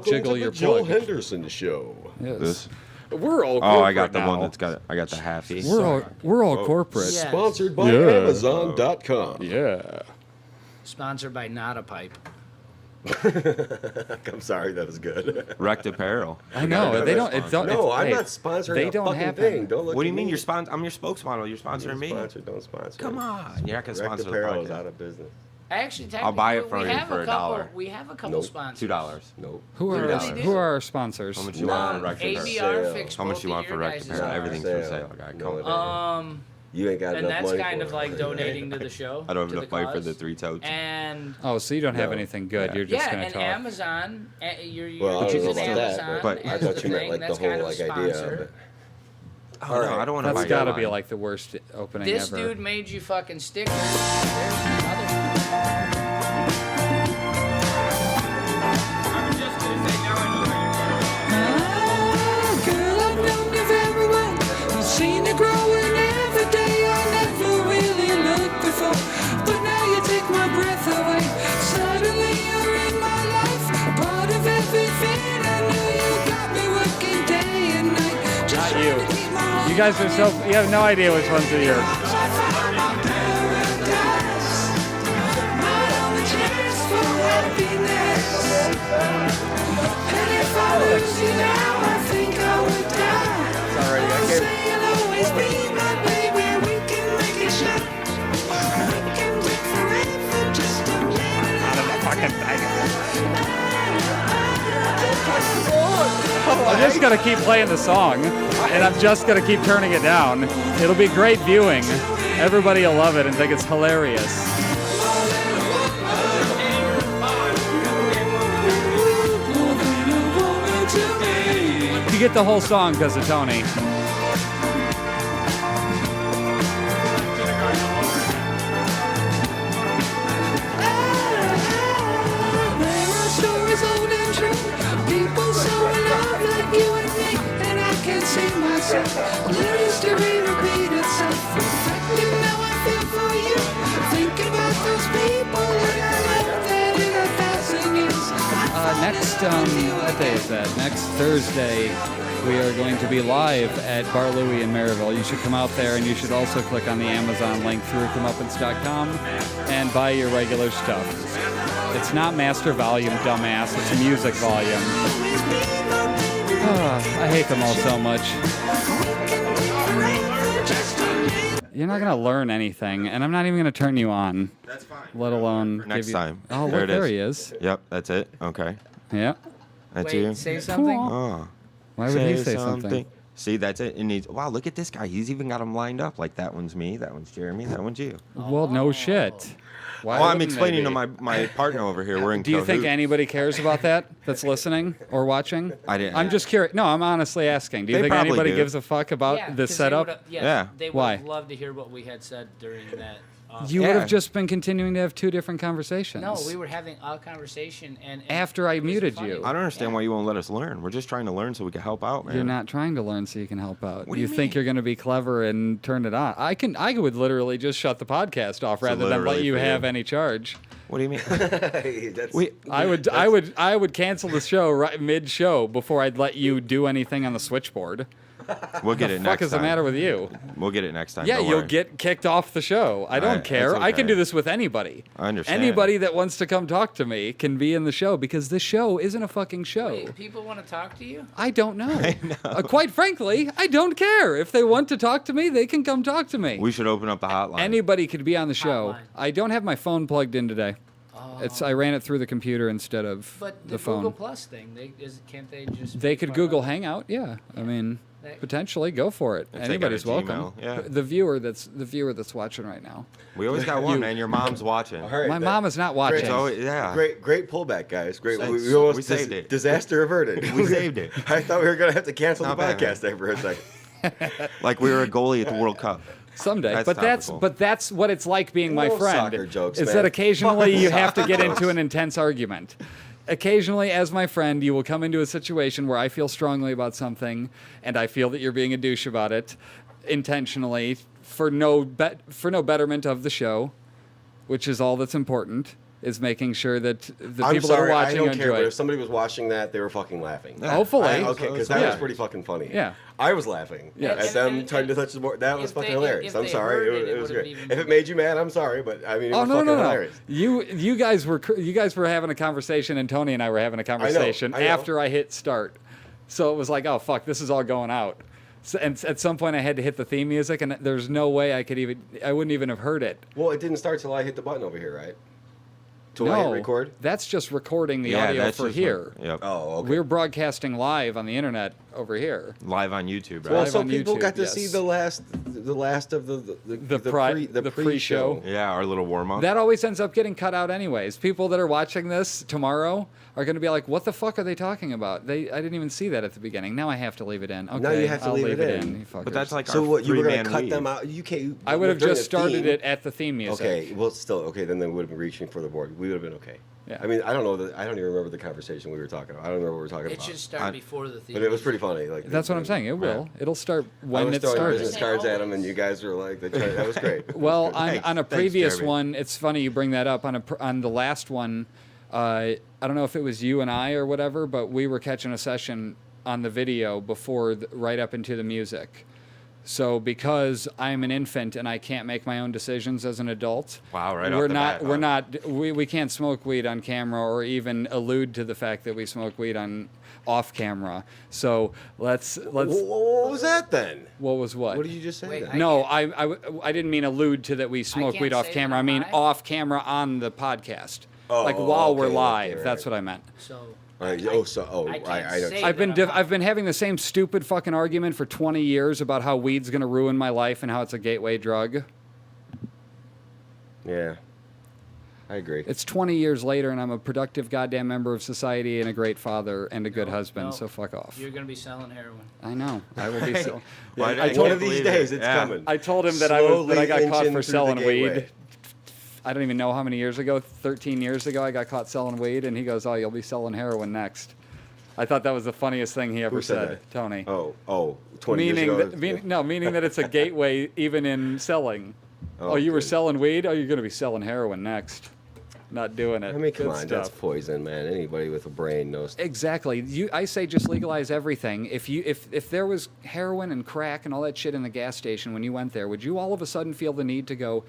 Welcome jiggle to your the Joe plug. Henderson Show. Yes. This. We're all Oh, corporate I got the now. one that's got. I got the halfie. We're all corporate. Yeah. Sponsored by Yeah. Amazon.com. Yeah. Sponsored by Not a Pipe. I'm sorry, that was good. Wrecked Apparel. I know. They don't. It don't No, it's, I'm hey, not sponsoring they a don't fucking happen. thing. Don't look What do at you mean? me. I'm your spokesmodel. You're sponsoring me. Don't sponsor. Come on. You're not gonna Wrecked sponsor the Apparel is podcast. out of business. Actually, I'll buy it technically, from we you have for a couple. $1. We have a couple Nope. sponsors. $2. Nope. Who are $3. who are our sponsors? How much you want on Wrecked Apparel? ABR Sale. fixed How much both you of want for your Wrecked guys' Apparel? cars. Everything's for sale, guy. Come on. You ain't got And enough that's money kind for of it. like donating to the show. I don't have to enough the money for cause. the 3 totes. And Oh, so you don't have No. anything good. Yeah. You're just yeah, gonna and talk. Amazon, you're Well, I using don't know about Amazon that, but I as thought the you meant thing. like the That's whole kind of like a idea sponsor. of it. Oh, no, I don't want to That's buy got to your be line. like the worst opening This ever. dude made you fucking stickers. There's another. Girl, I've known you very well. I've seen you growing every day. I never really looked before, but now you take my breath away. Suddenly you're in my life, part of everything I knew. You got me working day and night. Just Not trying you. to keep my heart You guys are so. You have no idea which ones are yours. Sorry, I can't. I'm just gonna keep playing the song, and I'm just gonna keep turning it down. It'll be great viewing. Everybody will love it and think it's hilarious. You get the whole song because of Tony. Stories old and true. People so in love like you and me, and I can't see myself. Let history repeat itself. Reflecting how I feel for you. Thinking about those people that I left dead in 1,000 years. Next, what day is that? Next Thursday, we are going to be live at Bar Louie in Maryville. You should come out there, and you should also click on the Amazon link through comeuppance.com and buy your regular stuff. It's not master volume, dumbass. It's music volume. I hate them all so much. You're not going to learn anything, and I'm not even going to turn you on. That's fine. Let alone Next give you... time. Oh, There look, it there is. he is. Yep, that's it. Okay. Yeah. That's Wait, you. say something. Oh. Why would he say something? See, that's it. And he's, wow, look at this guy. He's even got them lined up. Like, that one's me, that one's Jeremy, that one's you. Well, no shit. Why Well, I'm wouldn't they explaining to be? my partner over here. We're in Do you think Cohost. anybody cares about that that's listening or watching? I didn't- I'm just curious. No, I'm honestly asking. Do you They think probably anybody do. gives a fuck about Yeah, the 'cause setup? They yes, Yeah. They would Why? have loved to hear what we had said during that. You would Yeah. have just been continuing to have two different conversations. No, we were having a conversation and After I it was muted funny. you. I don't understand Yeah. why you won't let us learn. We're just trying to learn so we can help out, man. You're not trying to learn so you can help out. What do you think mean? you're going to be clever and turn it on. I would literally just shut the podcast off rather than let literally you for you. have any charge. What do you mean? That's, I would cancel the show right mid-show before I'd let you do anything on the switchboard. We'll get The it fuck next is the time. matter with you? We'll get it next time. Yeah, don't you'll worry. get kicked off the show. I don't Alright, care. that's I can okay. do this with anybody. I understand. Anybody that wants to come talk to me can be in the show because this show isn't a fucking show. Wait, people want to talk to you? I don't know. Quite frankly, I don't care. If they want to talk to me, they can come talk to me. We should open up the hotline. Anybody could be on the show. Hotline. I don't have my phone plugged in today. I ran it through the computer instead of But the the phone. Google Plus thing, can't they just? They be could part Google of it? Hangout, yeah. I mean, They- potentially go for it. If they got a Anybody's welcome. Gmail, yeah. The viewer that's watching right now. We always got one, man. Your mom's watching. All right, My mom is not watching. So, yeah. Great pullback, guys. Great. Thanks. We almost We saved it. Disaster averted. We saved it. I thought we were gonna have to cancel Not the bad, podcast there for a second. Like we were a goalie at the World Cup. Someday, That's but topical. that's what it's like being my No friend. soccer jokes, is man. that occasionally you have to Soccer get into jokes. an intense argument. Occasionally, as my friend, you will come into a situation where I feel strongly about something, and I feel that you're being a douche about it, intentionally for no betterment of the show, which is all that's important. is making sure that the I'm people sorry, that are watching I don't care, enjoy but it. if somebody was watching that, they were fucking laughing. Hopefully. Okay, because that Yeah. was pretty fucking funny. Yeah. I was laughing at them trying to touch the board. That was if fucking they- hilarious. if I'm they sorry. heard It it was would've great. even If it been made you mad, I'm sorry, but I mean, it Oh was no, fucking no, no, no! hilarious. You guys were having a conversation, and Tony and I were having a conversation I know. after I hit start. So it was like, oh fuck, this is all going out. So, and at some point, I had to hit the theme music, and there's no way I wouldn't even have heard it. Well, it didn't start till I hit the button over here, right? Till I hit record? That's just recording the Yeah, audio that's for just here. Yep. Oh, okay. We're broadcasting live on the internet over here. Live on YouTube, right? Well, live some on people YouTube, got to yes. see the last of the pre-show. pre-show. Yeah, our little warm up. That always ends up getting cut out anyways. People that are watching this tomorrow are going to be like, what the fuck are they talking about? I didn't even see that at the beginning. Now I have to leave it in. Okay, Now you have to I'll leave it it in. you fuckers. But that's like So our what? You were three-man gonna cut lead. them out? You can't. I would have during just the started theme- it at the theme music. Okay, well, still okay. Then they would have been reaching for the board. We would have been okay. Yeah. I mean, I don't know. I don't even remember the conversation we were talking about. I don't remember what we were talking It about. should start before the theme. But it was pretty funny. Like That's what I'm saying. It will. It'll start I when was it throwing starts. business cards at them, and you guys were like, that was great. It was Well, good. on a Thanks, previous Jeremy. one, it's funny you bring that up. On the last one, I don't know if it was you and I or whatever, but we were catching a session on the video before, right up into the music. So because I'm an infant and I can't make my own decisions as an adult, Wow, right we're off the not bat, huh? we can't smoke weed on camera or even allude to the fact that we smoke weed on off camera. So let's What was that then? what was what? What did you just say? Wait, then? No, I didn't mean allude to that we smoke can't weed off say camera. that I mean live? off camera on the podcast. Oh, like oh, while we're okay, live. right. That's what I meant. So All right, I I know. can't I know. say I've been that I'm not- I've been having the same stupid fucking argument for 20 years about how weed's going to ruin my life and how it's a gateway drug. Yeah, I agree. It's 20 years later and I'm a productive goddamn member of society and a great father and a good husband, no. so fuck off. You're gonna be selling heroin. I know. I will be so. Why Yeah, did one I of these believe days, it? it's Yeah. coming. I told him that I got caught inching for through selling the weed. gateway. I don't even know how many years ago, 13 years ago, I got caught selling weed, and he goes, "Oh, you'll be selling heroin next." I thought that was the funniest thing he ever Who said said, that? Tony. 20 meaning years ago. that, meaning that it's a gateway even in selling. Oh, you were good. selling weed? Oh, you're going to be selling heroin next. Not doing it. I mean, come Good on, stuff. that's poison, man. Anybody with a brain knows. Exactly. I say just legalize everything. If there was heroin and crack and all that shit in the gas station when you went there, would you all of a sudden feel the need to go,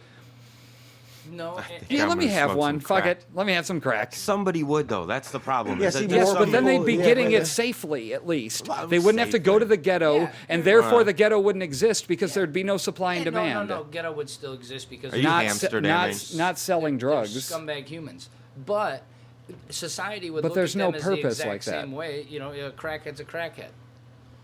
No, yeah, I'm let me gonna have smoke one. some Fuck crack. it. Let me have some crack. Somebody would though. That's the problem. Yeah, is that see, there's Yes, more but then they'd people- be yeah, getting but it the- safely, at least. Well, They wouldn't have to go to the ghetto, Yeah, and yeah. therefore the ghetto wouldn't exist because there'd be no supply and demand. No, ghetto would still exist because Are you Not, Amsterdaming? not selling they're drugs. scumbag humans. But society would But look there's at no them as purpose the exact like that. same way. You know, a crackhead's a crackhead.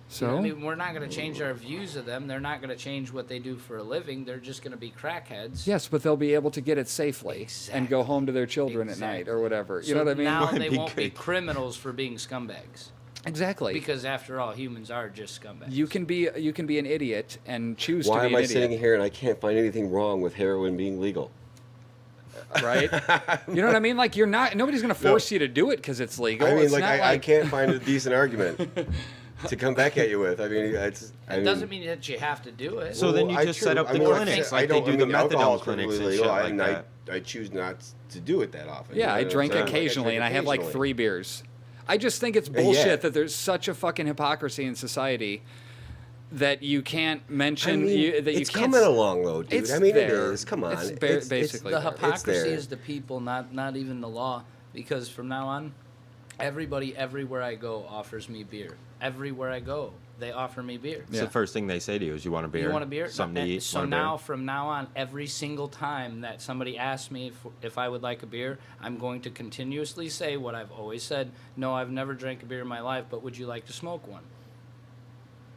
So I mean, we're not going to change our views of them. They're not going to change what they do for a living. They're just going to be crackheads. yes, but they'll be able to get it safely and go home to their children at night or whatever. You know what I mean? Now Might they be won't be good. criminals for being scumbags. Exactly. Because after all, humans are just scumbags. You can be an idiot and choose Why to be am an I sitting idiot, here and I can't find anything wrong with heroin being legal? right? You know what I mean? Like nobody's going to force you to do it because it's legal. I mean, It's like not I can't find a decent argument to come back at you with. I mean, It doesn't mean that you have to do it. So then you just set up the clinics like they do the methadone clinics and shit like that. I choose not to do it that often. Yeah, you I know what drink I'm saying? occasionally, and I have like 3 beers. I just think it's Yeah. bullshit that there's such a fucking hypocrisy in society that you can't mention I mean, that you it's can't. coming along though, dude. It's I mean, there. it is. Come on, It's basically the there. hypocrisy there. is the people, not even the law. Because from now on, everybody everywhere I go offers me beer. Everywhere I go, they offer me beer. It's the first thing they say to you is you want a beer. You want a beer? Something to eat. So want a beer? now, from now on, every single time that somebody asks me if I would like a beer, I'm going to continuously say what I've always said. No, I've never drank a beer in my life, but would you like to smoke one?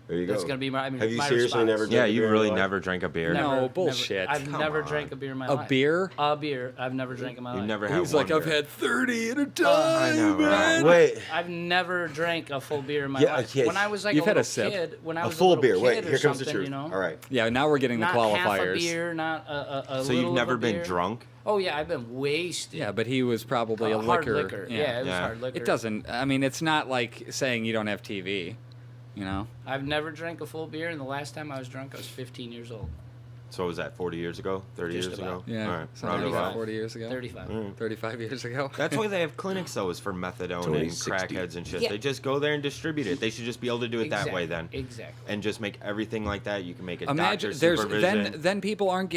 There you go. That's gonna be my. Have you my seriously response. never? Yeah, drank a you beer in really your life? never drank a beer. No. bullshit. I've Come never on. drank a beer in my A life. beer? A beer. I've never drank in my You life. never had He's one like, I've beer. had 30 at a time. I know, right? Wait, I've never drank a full beer in my Yeah, life. yes. When I was like You've a had a little sip. kid, when I a was full little beer. kid Wait, or here comes the something, truth. You know? All right. Yeah, now we're getting Not the half a qualifiers. beer, not a So little you've never of a been beer. drunk? Oh yeah, I've been wasted. Yeah, but he was probably a hard liquor. liquor. Yeah, it was Yeah. hard liquor. It doesn't. I mean, it's not like saying you don't have TV. You know. I've never drank a full beer, and the last time I was drunk, I was 15 years old. So was that 40 years ago? 30 Just years about. ago? Yeah, All right. something like Roundabout. 40 years ago. 35. 35 years ago. That's why they have clinics, though, is for methadone and 2060. crackheads and shit. Yeah. They just go there and distribute it. They should just be able to do it that way then. Exactly. And just make everything like that. You can make a Imagine doctor there's supervision. then people aren't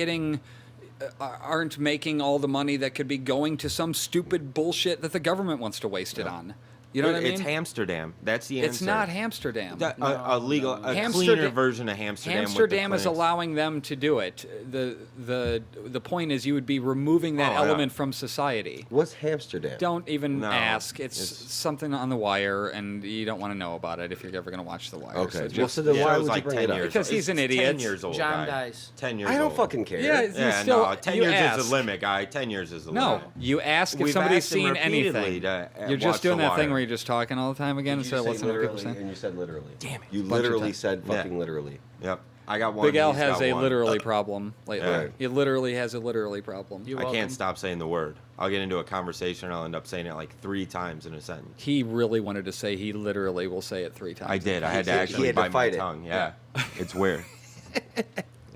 making all the money that could be going to some stupid bullshit that the government wants to waste it on. You know what I mean? It's Amsterdam. That's the answer. It's not Amsterdam. A legal, a Amsterdam- cleaner version of Amsterdam. Amsterdam with is the clinics. allowing them to do it. The point is you would be removing that Oh, yeah. element from society. What's Amsterdam? Don't even No, ask. It's it's- something on The Wire, and you don't want to know about it if you're ever going to watch The Wire. Okay. So Well, just, so then Yeah, why it would was you like bring 10 it up? years. Because he's an idiot. 10 years old. John guy. dies. 10 years I don't old. fucking care. Yeah, Yeah, still, no, 10 you years ask. is the limit, guy. 10 years is the No, limit. you ask if We've somebody's asked him seen repeatedly anything. to, You're just watch doing The that thing Wire. where you're just talking all the time again Did instead of you say listening to what people literally? say. And you said literally. Damn it. You Bunch of literally times. said Yeah. fucking literally. Yep. I got one. Big Al he's has got a one. literally problem lately. Yeah. He literally has a literally problem. You're I welcome. can't stop saying the word. I'll get into a conversation and I'll end up saying it like 3 times in a sentence. He really wanted to say he literally will say it 3 times. I did. I had to He actually had to bite my fight it. tongue. Yeah. It's weird.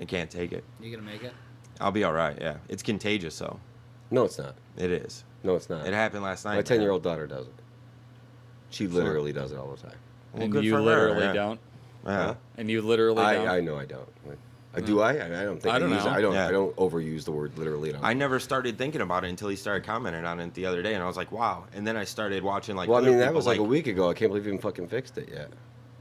I can't take it. You gonna make it? I'll be all right. Yeah. It's contagious, though. No, it's not. It is. No, it's not. It happened last night. My 10-year-old daughter does it. She literally does it all the time. Well, And good you for her, literally yeah. don't. Yeah. And you literally don't. I know I don't. Do I? I don't think I don't use know. it. I don't. Yeah. I don't overuse the word literally. I never started thinking about it until he started commenting on it the other day, and I was like, wow. And then I started watching like. Well, I other mean, that people, was like a week ago. I can't believe you even fucking fixed it yet.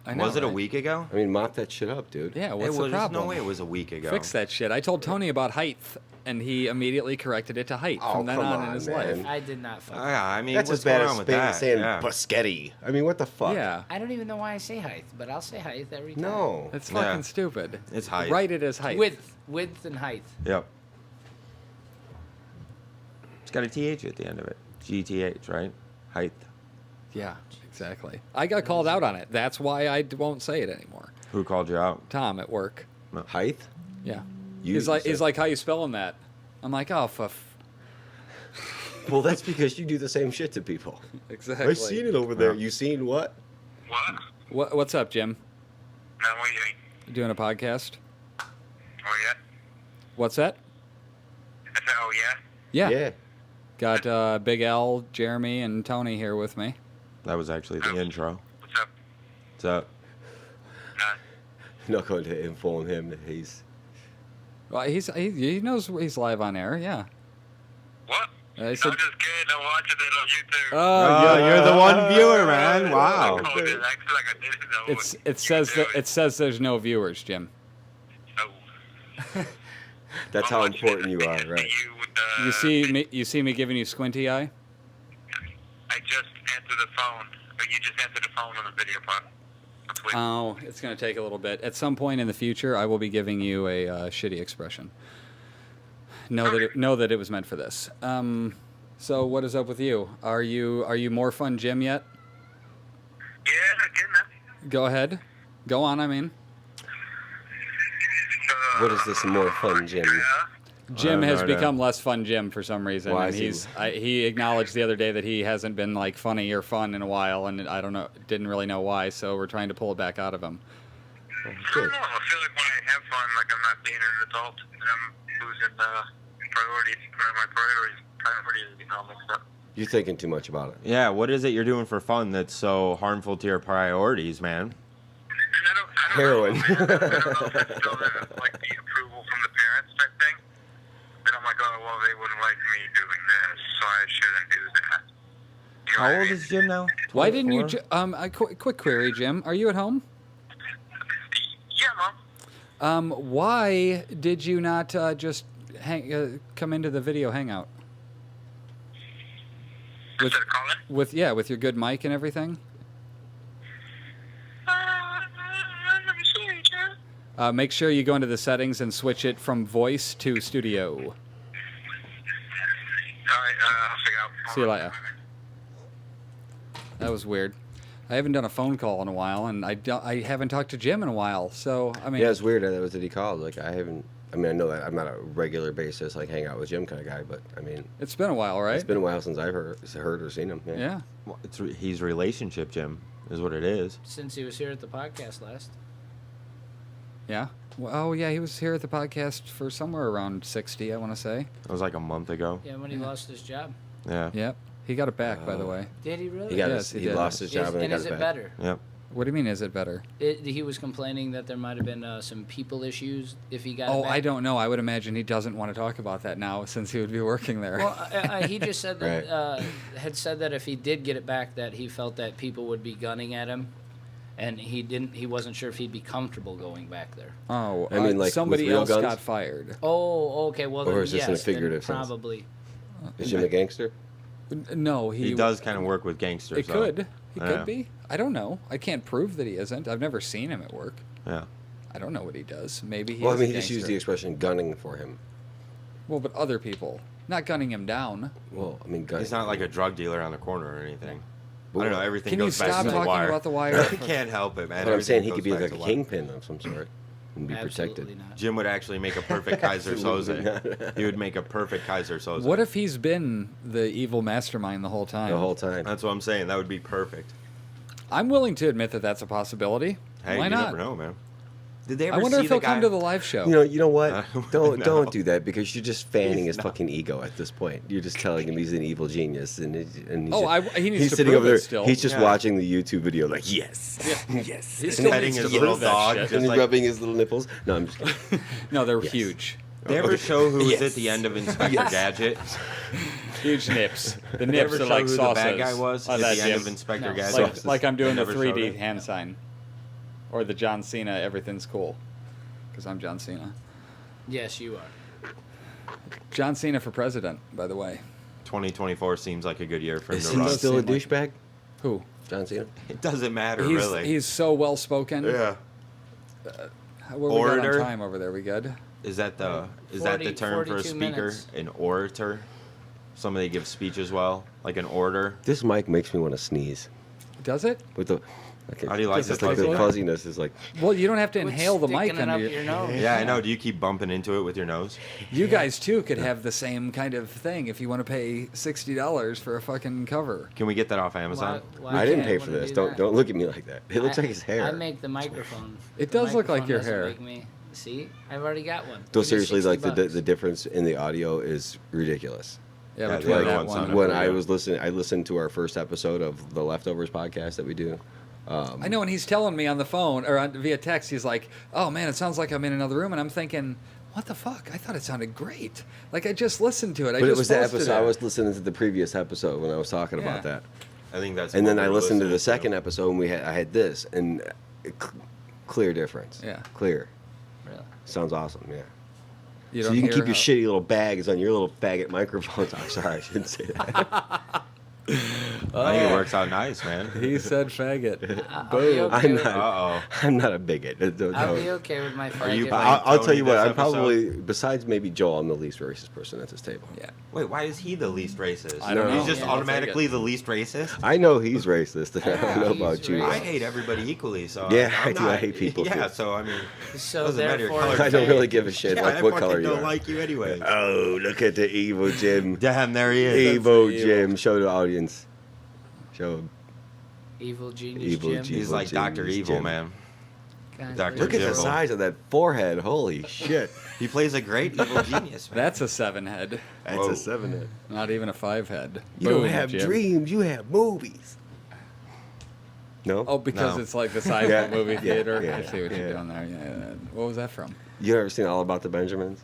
I know, Was it a right? week ago? I mean, mop that shit up, dude. Yeah, It what's the was problem? no way. It was a week ago. Fix that shit. I told Tony about height, and he immediately corrected it to height Oh, from then come on in on, his man. life. I did not fuck. Yeah, I mean, That's what's as bad going as on with that? saying Yeah. Buscetti. I mean, what the fuck? Yeah, I don't even know why I say height, but I'll say height every time. No. it's Yeah. fucking stupid. It's height. Write it as height. Width and height. Yep. It's got a TH at the end of it. GTH, right? Height. Yeah, exactly. I got called out on it. That's why I won't say it anymore. Who called you out? Tom at work. Height? Yeah. You He's like, said- how you spelling that? I'm like, oh, Well, that's because you do the same shit to people. exactly. I seen it over there. You seen what? What? What's up, Jim? No, what do you mean? Doing a podcast? Oh, yeah? What's that? I said, oh, yeah? Yeah. Yeah. Got Big Al, Jeremy, and Tony here with me. That was actually the intro. What's up? What's up? Not going to inform him that he's. Well, he knows he's live on air. Yeah. What? I I'm said, just kidding. I'm watching it on YouTube. Oh, you're the one viewer, man. Wow. I called it. I feel like I didn't know it's what it says you that were it says there's no viewers, Jim. doing. That's I'm how watching important you it. are, right? You, with, You see me giving you squinty eye. I just answered the phone. Or you just answered the phone on the video part. That's weird. Oh, it's going to take a little bit. At some point in the future, I will be giving you a shitty expression. Know that it was meant for this. So what is up with you? Are you more fun, Jim, yet? Yeah, getting that. Go ahead. Go on. I mean, What is this more fun, Jim? Jim no has idea. become less fun, Jim, for some reason. Why And is he- he acknowledged the other day that he hasn't been like funny or fun in a while, and I don't know, didn't really know why. So we're trying to pull it back out of him. I don't know. I feel like when I have fun, like I'm not being an adult, and I'm losing priorities. My priorities get all mixed up. You're thinking too much about it. Yeah, what is it you're doing for fun that's so harmful to your priorities, man? And I don't Heroin. know, man. I don't know if that's still like the approval from the parents type thing. And I'm like, oh, well, they wouldn't like me doing this, so I shouldn't do that. You know How what I old mean? is Jim now? Why didn't you? 24? A quick query, Jim. Are you at home? Yeah, Mom. Why did you not just come into the video hangout Instead of calling? with your good mic and everything? Let me see, Jim. Make sure you go into the settings and switch it from voice to studio. All right, I'll figure out. See you later. That was weird. I haven't done a phone call in a while, and I haven't talked to Jim in a while. So I mean, Yeah, it's weird that was that he called. Like I know that I'm not a regular basis like hang out with Jim kind of guy, but I mean it's been a while, right? it's been a while since I've heard or seen him. Yeah. Yeah. Well, he's relationship, Jim, is what it is. Since he was here at the podcast last. Yeah. Well, oh, yeah, he was here at the podcast for somewhere around 60, I want to say. It was like a month ago. Yeah, when he lost his job. Yeah. Yep. He got it back, by the way. Did he really? He got Yes, his, he he did. lost his job and he And got is it it back. better? Yep. What do you mean, is it better? He was complaining that there might have been some people issues if he got it Oh, back. I don't know. I would imagine he doesn't want to talk about that now since he would be working there. Well, he just said that had said that if he did get it back, that he felt that people would be gunning at him, and he didn't. He wasn't sure if he'd be comfortable going back there. Oh, I mean, like, somebody with real else guns? got fired. Oh, okay. Well, Or then is this in a yes, then figurative sense? probably. Is Jim a gangster? No, He does kind of work with gangsters. It though. could. He Yeah. could be. I don't know. I can't prove that he isn't. I've never seen him at work. Yeah. I don't know what he does. Maybe he Well, I is mean, a he just used gangster. the expression gunning for him. Well, but other people. Not gunning him down. Well, I mean, gunning. He's not like a drug dealer on the corner or anything. I don't know. Everything Can you goes back stop to the talking wire. about the wire? I can't help it, man. But I'm saying he Everything could be goes like back a to wire. kingpin of some sort and be Absolutely protected. not. Jim would actually make a perfect Kaiser Absolutely Soze. He would make a perfect Kaiser Soze. What if he's been the evil mastermind the whole time? The whole time. That's what I'm saying. That would be perfect. I'm willing to admit that that's a possibility. Hey, Why you not? never know, man. Did they ever I wonder see if he'll the guy? come to the live show. You know what? No. Don't do that because you're just fanning He's his not. fucking ego at this point. You're just telling him he's an evil genius, and he's he needs he's to sitting prove over there. it still. He's just Yeah. watching the YouTube video, like yes, yes, He And still petting needs his to little prove that dog. shit. Just and he's like, rubbing his little nipples. No, I'm just kidding. No, they're Yes. huge. they ever show who was Yes. at the end of Inspector Gadget? Huge nips. The They nips ever are show like who sauces. the bad guy was Oh, at that the end Jim. of Inspector No. Gadget? Like I'm doing the Never showed 3D it? hand sign. Or the John Cena, everything's cool. Because I'm John Cena. Yes, you are. John Cena for president, by the way. 2024 seems like a good year for him Is to he run. still a seem like- douchebag, Who? John Cena? It doesn't matter, He's, really. he's so well spoken. Yeah. What we got Orator. on time over there? We good? Is that the 40 term for a 42 speaker? minutes. An orator? Somebody gives speeches well, like an orator. This mic makes me want to sneeze. Does it? With the How do you like Does the it like the fuzzy? fuzziness is like Well, you don't have to Quit inhale the mic sticking it under up your nose. Yeah, I know. Do you keep bumping into it with your nose? You guys too could have the same kind of thing if you want to pay $60 for a fucking cover. Can we get that off Amazon? Why I didn't can't pay I for wanna this. do Don't that? look at me like that. It looks like his hair. I make the microphone. It The does look like microphone your doesn't hair. make me- See, I've already got one. Though Give me seriously, like $60. the difference in the audio is ridiculous. Yeah, Yeah, between the other that one one. sounded When pretty I good. was listening, I listened to our first episode of the Leftovers podcast that we do. I know, and he's telling me on the phone or via text, he's like, "Oh man, it sounds like I'm in another room," and I'm thinking, "What the fuck? I thought it sounded great. Like I just listened to it. But it was the episode. I was listening to the previous episode when I was talking about Yeah. that, I think that's. and what then we I were listened to the listening second episode, and I had this, and clear difference. Yeah. Clear. Really? Sounds awesome. Yeah. You So don't you can hear keep your how- shitty little bags on your little faggot microphones. I'm sorry, I shouldn't say that. I think it works out nice, man. He said faggot. I'll be Boom. okay I'm with- not. Uh-oh. I'm not a bigot. I'll be okay with my Are you faggot. buying- I'll tell Tony you what. this I'm episode? probably, besides maybe Joel, I'm the least racist person at this table. Yeah. Wait, why is he the least racist? I don't know. He's just Yeah, I'll automatically the least racist? I know he's racist. I don't know he's about you. racist. I hate everybody equally, so Yeah, I'm I do. not- I hate people, Yeah, too. so I mean, So doesn't matter your therefore, color. I don't really give a shit yeah, like I what fucking color you don't are. like you anyway. Oh, look at the evil Jim. Damn, there he is. Evil evil. Jim. Show the audience. Show him. Evil genius Evil Jim. genius. He's like Jim, Dr. he's Evil, Jim. man. God, Dr. Look at the Jim. size of that forehead. Holy shit. He plays a great evil genius, man. That's a 7 head, That's Whoa. a 7. not even a 5 head. You Boom, don't have Jim. dreams. You have movies. No? Oh, because No. it's like the size Yeah, of a movie yeah, theater. yeah, I see what yeah. you're doing there. Yeah. What was that from? You ever seen All About the Benjamins?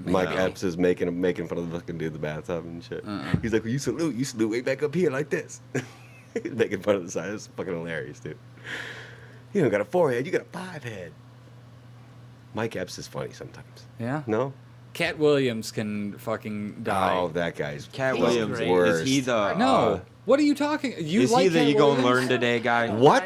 Mike No. Epps is making fun of the fucking dude in the bathtub and shit. He's like, well, you salute way back up here like this. He's making fun of the size. It's fucking hilarious, dude. You don't got a 4-head, you got a 5-head. Mike Epps is funny sometimes. Yeah. No? Cat Williams can fucking die. Oh, that guy's Cat He's Williams, great. worst. is he the... No. What are you talking? You is like he the Cat you go and Williams? learn today guy? What?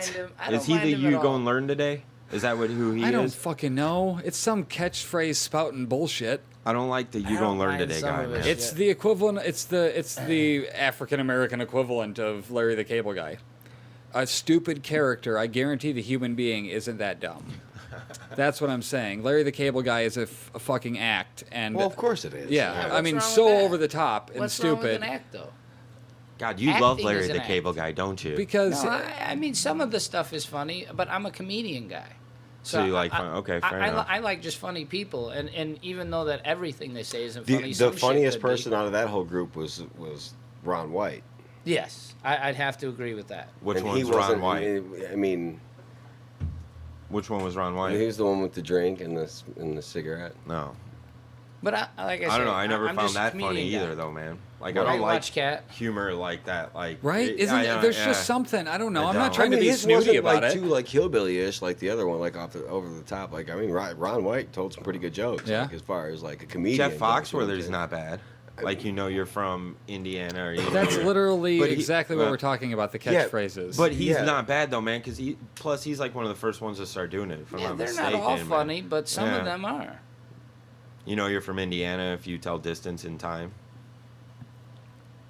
Is he the you go and learn today? Is that who he I don't is? fucking know. It's some catchphrase spouting bullshit. I don't like the you go don't and learn mind today some guy, of man. it. It's the equivalent. It's the African American equivalent of Larry the Cable Guy. A stupid character. I guarantee the human being isn't that dumb. That's what I'm saying. Larry the Cable Guy is a fucking act, and Well, of course it is. yeah, Yeah, I mean, what's wrong so with that? over the top and What's wrong with stupid. an act, though? God, you love Acting Larry is an the act. Cable Guy, don't you? Because No, I mean, some of the stuff is funny, but I'm a comedian guy. So you like fun? Okay, fair enough. I like just funny people, and even though that everything they say isn't The funny, some shit funniest could be. person out of that whole group was Ron White. Yes, I'd have to agree with that. Which And one's he Ron wasn't- White? I mean, Which one was Ron White? he was the one with the drink and the cigarette. No. But like I said, I don't know. I never I'm found just a that funny comedian either, guy. though, man. Like, Well, I I don't like watch Cat. humor like that. Like, Right? There's just something. I don't know. I'm not don't. trying to be his snooty wasn't about like it. too like hillbilly-ish like the other one, like over the top. Like I mean, Ron White told some pretty good jokes. Yeah. Like, as far as like a comedian. Jeff goes, you know what I'm Foxworthy's saying? not bad. Like, you're from Indiana or That's literally But he- exactly what well, we're talking about, the yeah, catchphrases. But he's Yeah. not bad though, man. Because he's like one of the first ones to start doing it. If I'm Yeah, not they're mistaken, not all man. funny, but some Yeah. of them are. You know, you're from Indiana if you tell distance and time.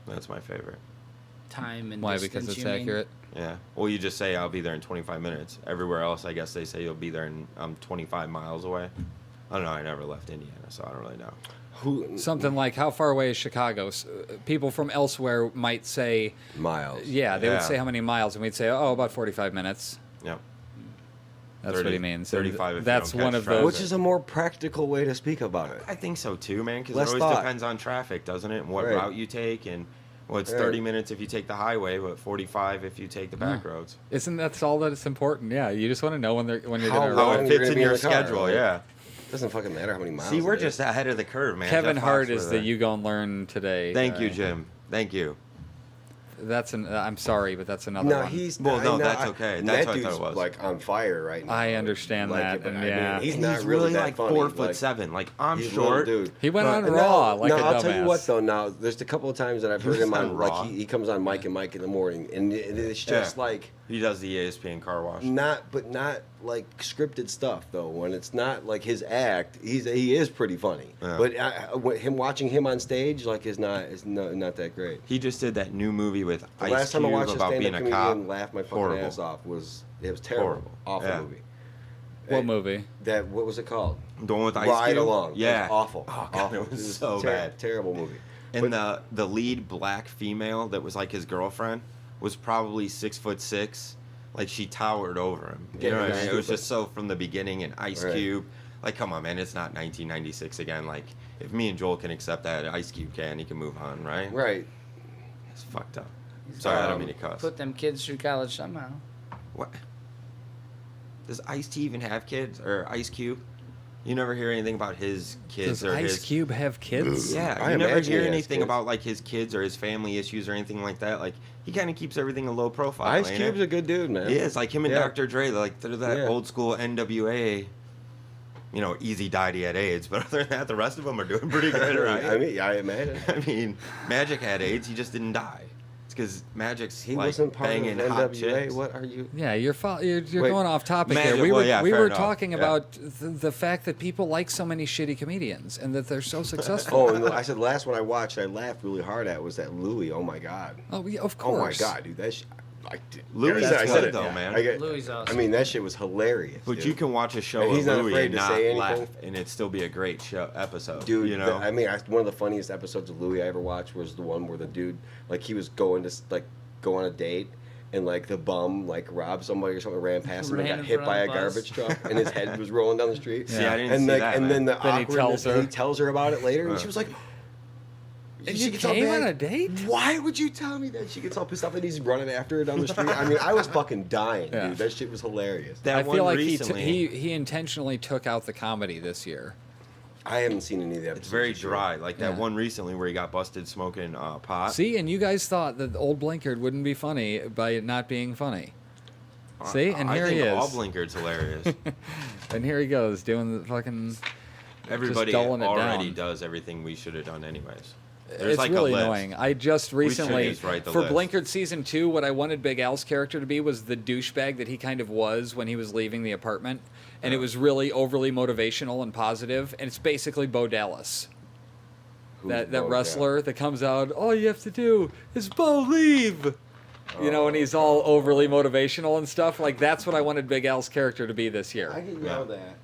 That's my favorite. Time and Why? distance, Because it's you mean? accurate. Yeah. Well, you just say I'll be there in 25 minutes. Everywhere else, I guess they say you'll be there in 25 miles away. I don't know. I never left Indiana, so I don't really know. Who Something like, how far away is Chicago? People from elsewhere might say, Miles? yeah, they would Yeah. say how many miles, and we'd say, oh, about 45 minutes. Yeah. That's 30, what he means. 35 if you That's don't one catch of traffic. those. Which is a more practical way to speak about it. I think so too, man. Because it Less always thought. depends on traffic, doesn't it? And what Right. route you take, and well, it's Right. 30 minutes if you take the highway, but 45 if you take the back roads. Isn't that all that it's important? Yeah, you just want to know when you're How going to long How ride. it you're fits gonna in be in your the car, schedule, like- yeah. Doesn't fucking matter how many miles. See, we're it is. just ahead of the curve, man. Kevin Jeff Hart is Foxworthy. the you gonna learn today. Thank you, guy. Jim. Thank you. That's I'm sorry, but that's another No, one. he's Well, no, I know, that's okay. and That's that what I dude's thought it was. like on fire right now. I understand Like, that, but and I mean, yeah. he's And not he's really that like funny. 4'7". Like, I'm he's a short. little dude. He went on And Raw now- like a I'll tell you what dumbass. though. Now there's a couple of times that I've heard was him on on Raw. like he comes on Mike and Mike in the morning, and it's just Yeah. like He does the ESPN car wash. not like scripted stuff though. When it's not like his act, he is pretty funny. Yeah. But watching him on stage like is not that great. He just did that new movie with The Ice last time Cube I watched a about being stand-up a cop. comedian laugh my fucking Horrible. ass off it was terrible. Horrible. Awful Yeah. movie. What movie? That what was it called? The one with Ice Ride Cube? Along. Yeah. It was awful. Oh, God, awful. it was so bad. Terrible movie. And the lead black female that was like his girlfriend was probably 6'6". Like, she towered over him. You Yeah, know what I that's mean? It was stupid. just so from the beginning. And Ice Right. Cube, like, come on, man, it's not 1996 again. Like, if me and Joel can accept that, Ice Cube can. He can move on, right? Right. It's fucked up. Sorry, I don't mean to cuss. Put them kids through college somehow. What? Does Ice-T even have kids? Or Ice Cube? You never hear anything about his kids Does or Ice his... Cube have kids? Yeah, I you never imagine hear he has anything kids. about like his kids or his family issues or anything like that. Like, he kind of keeps everything a low profile. Ice ain't Cube's it? a good dude, man. He is, like him and Yeah. Dr. Dre. They're that Yeah. old school NWA. You know, Easy died, he had AIDS, but other than that, the rest of them are doing pretty good, right? I mean, I imagine. I mean, Magic had AIDS, he just didn't die. It's because Magic's He like wasn't part of banging hot NWA. chicks. What are you? Yeah, you're Wait, going off topic Magic- here. We well, were yeah, we fair were enough. talking Yeah. about the fact that people like so many shitty comedians and that they're so successful. Oh, and I said last one I watched, I laughed really hard at was that Louis. Oh my god. Oh, yeah, of Oh my course. god, dude, that Louis I is said good it. though, man. Louis I awesome. mean, that shit was hilarious. But dude. you can watch a show And of he's not Louis afraid and to not say laugh, anything. and it still be a great show episode. Dude, you know, one of the funniest episodes of Louis I ever watched was the one where the dude, like, he was going to go on a date, and like the bum like robbed somebody or something, ran past him and Ran got in hit front by a of the bus. garbage truck, and his head was rolling down the street. See, I didn't and see like, that, and man. then the Then he awkwardness, tells her. and he tells her about it later, and she was like, And she you gets all came mad. on a date? Why would you tell me that? She gets all pissed off and he's running after her down the street. I mean, I was fucking dying, Yeah. dude. That shit was hilarious. that I one feel like recently, he intentionally took out the comedy this year. I haven't seen any of the episodes. it's very for sure. dry. Like that Yeah. one recently where he got busted smoking pot. See, and you guys thought that old Blinkard wouldn't be funny by it not being funny. See, and here I think he all is. Blinkard's hilarious. And here he goes doing the fucking. Everybody dulling it already down. does everything we should have done anyways. There's It's like really a list. annoying. I just should recently, just write the for list. Blinkard season 2, what I wanted Big Al's character to be was the douchebag that he kind of was when he was leaving the apartment, and it was really overly motivational and positive. And it's basically Bo Dallas, that Bo wrestler that comes out. All you have to do is Bo leave. You know, and he's all overly motivational and stuff. Like, that's what I wanted Big Al's character to be this year. I get yelled at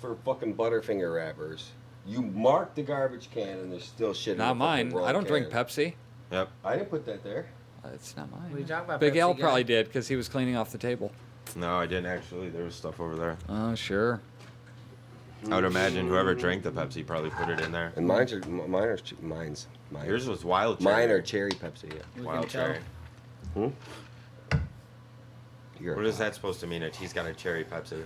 for fucking Butterfinger rappers. You mark the garbage can and there's still shit in Not the fucking mine. wrong I don't drink can. Pepsi. Yep. I didn't put that there. It's not mine. What are you talking about, Big Pepsi Al guy? probably did because he was cleaning off the table. No, I didn't actually. There was stuff over there. Oh, sure. I would imagine whoever drank the Pepsi probably put it in there. And mine's. Yours was wild cherry. Mine are cherry Pepsi. Yeah. We Wild can tell. cherry. You're What is that supposed to mean? That he's got a cherry Pepsi.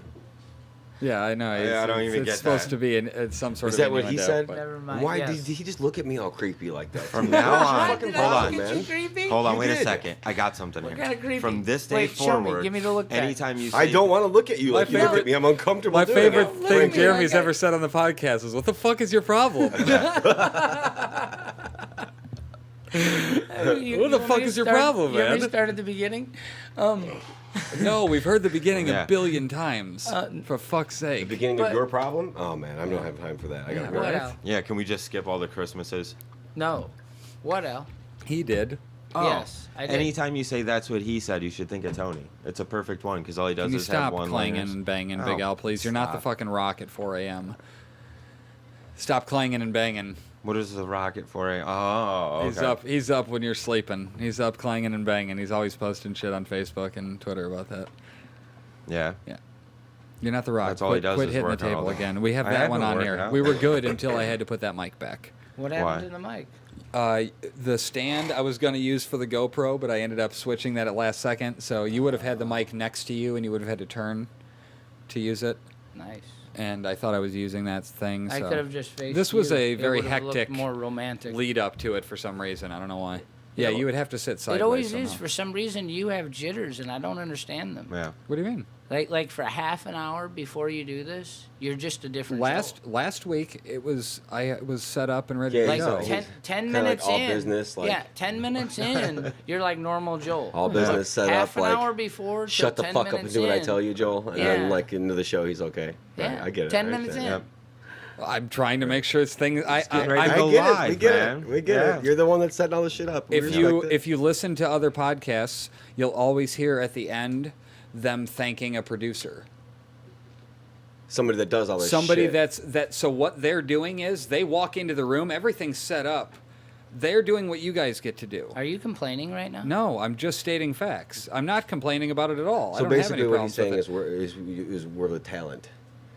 Yeah, I know. Yeah, I don't even it's get supposed that. to be some sort Is of that what he innuendo, said? but- Never mind. Why yes. did he just look at me all creepy like that? From now on, fucking hold on, get you creepy? Hold on, You wait a did. second. I got something What here. kind of creepy? From this day Wait, show me. forward, Give me the look back. anytime you say I don't want to look at you like you look favorite- at me. I'm uncomfortable. My doing favorite it. Look thing at me Jeremy's like I- ever said on the podcast is, "What the fuck is your problem?" What What the fuck is your problem, You ever man? start at the beginning? No, we've heard the beginning Yeah. a billion times. For fuck's The sake. beginning But- of your problem? Oh man, I don't have time for that. I gotta go. What right. Al? Yeah, can we just skip all the Christmases? No. What Al? He did. Yes, I did. Anytime you say that's what he said, you should think of Tony. It's a perfect one because all he does Can you is have stop one clanging liners. and banging, Oh, Big Al, please? You're not the stop. fucking Rock at 4 a.m. Stop clanging and banging. What is the rocket for? Oh, okay. He's up when you're sleeping. He's up clanging and banging. He's always posting shit on Facebook and Twitter about that. Yeah. Yeah. You're not the Rock. That's all he does Quit is hitting the work out all table day. again. We have I that have one been on working here. out. We were good until I had to put that mic back. What Why? happened to the mic? The stand I was going to use for the GoPro, but I ended up switching that at last second. So you would have had the mic next to you, and you would have had to turn to use it. Nice. And I thought I was using that thing. I so could have just faced This was you. a It very would have looked hectic more romantic. lead up to it for some reason. I don't know why. Yeah, It- you would have to sit sideways. It always somehow. is. For some reason, you have jitters, and I don't understand them. Yeah. What do you mean? Like for half an hour before you do this, you're just a different Last week it was I was set up and ready Yeah, to Like go. he's 10 kinda minutes like all in. business, like- yeah, 10 minutes in, you're like normal Joel. All business set half up. an Like hour before. shut the till 10 fuck up and minutes do what I in. tell you, Joel. And Yeah. then like into the show, he's okay. Yeah, Right, I get it. 10 I minutes in. understand. I'm trying to make sure it's things. getting ready I to I go get live, it. We get man. it. We get Yeah. it. You're the one that's setting all this shit up. We respect it. if you listen to other podcasts, you'll always hear at the end them thanking a producer. Somebody that does all this Somebody shit. so what they're doing is they walk into the room, everything's set up. They're doing what you guys get to do. Are you complaining right now? No, I'm just stating facts. I'm not complaining about it at all. I So don't have basically any what he's problems saying with is we're the talent.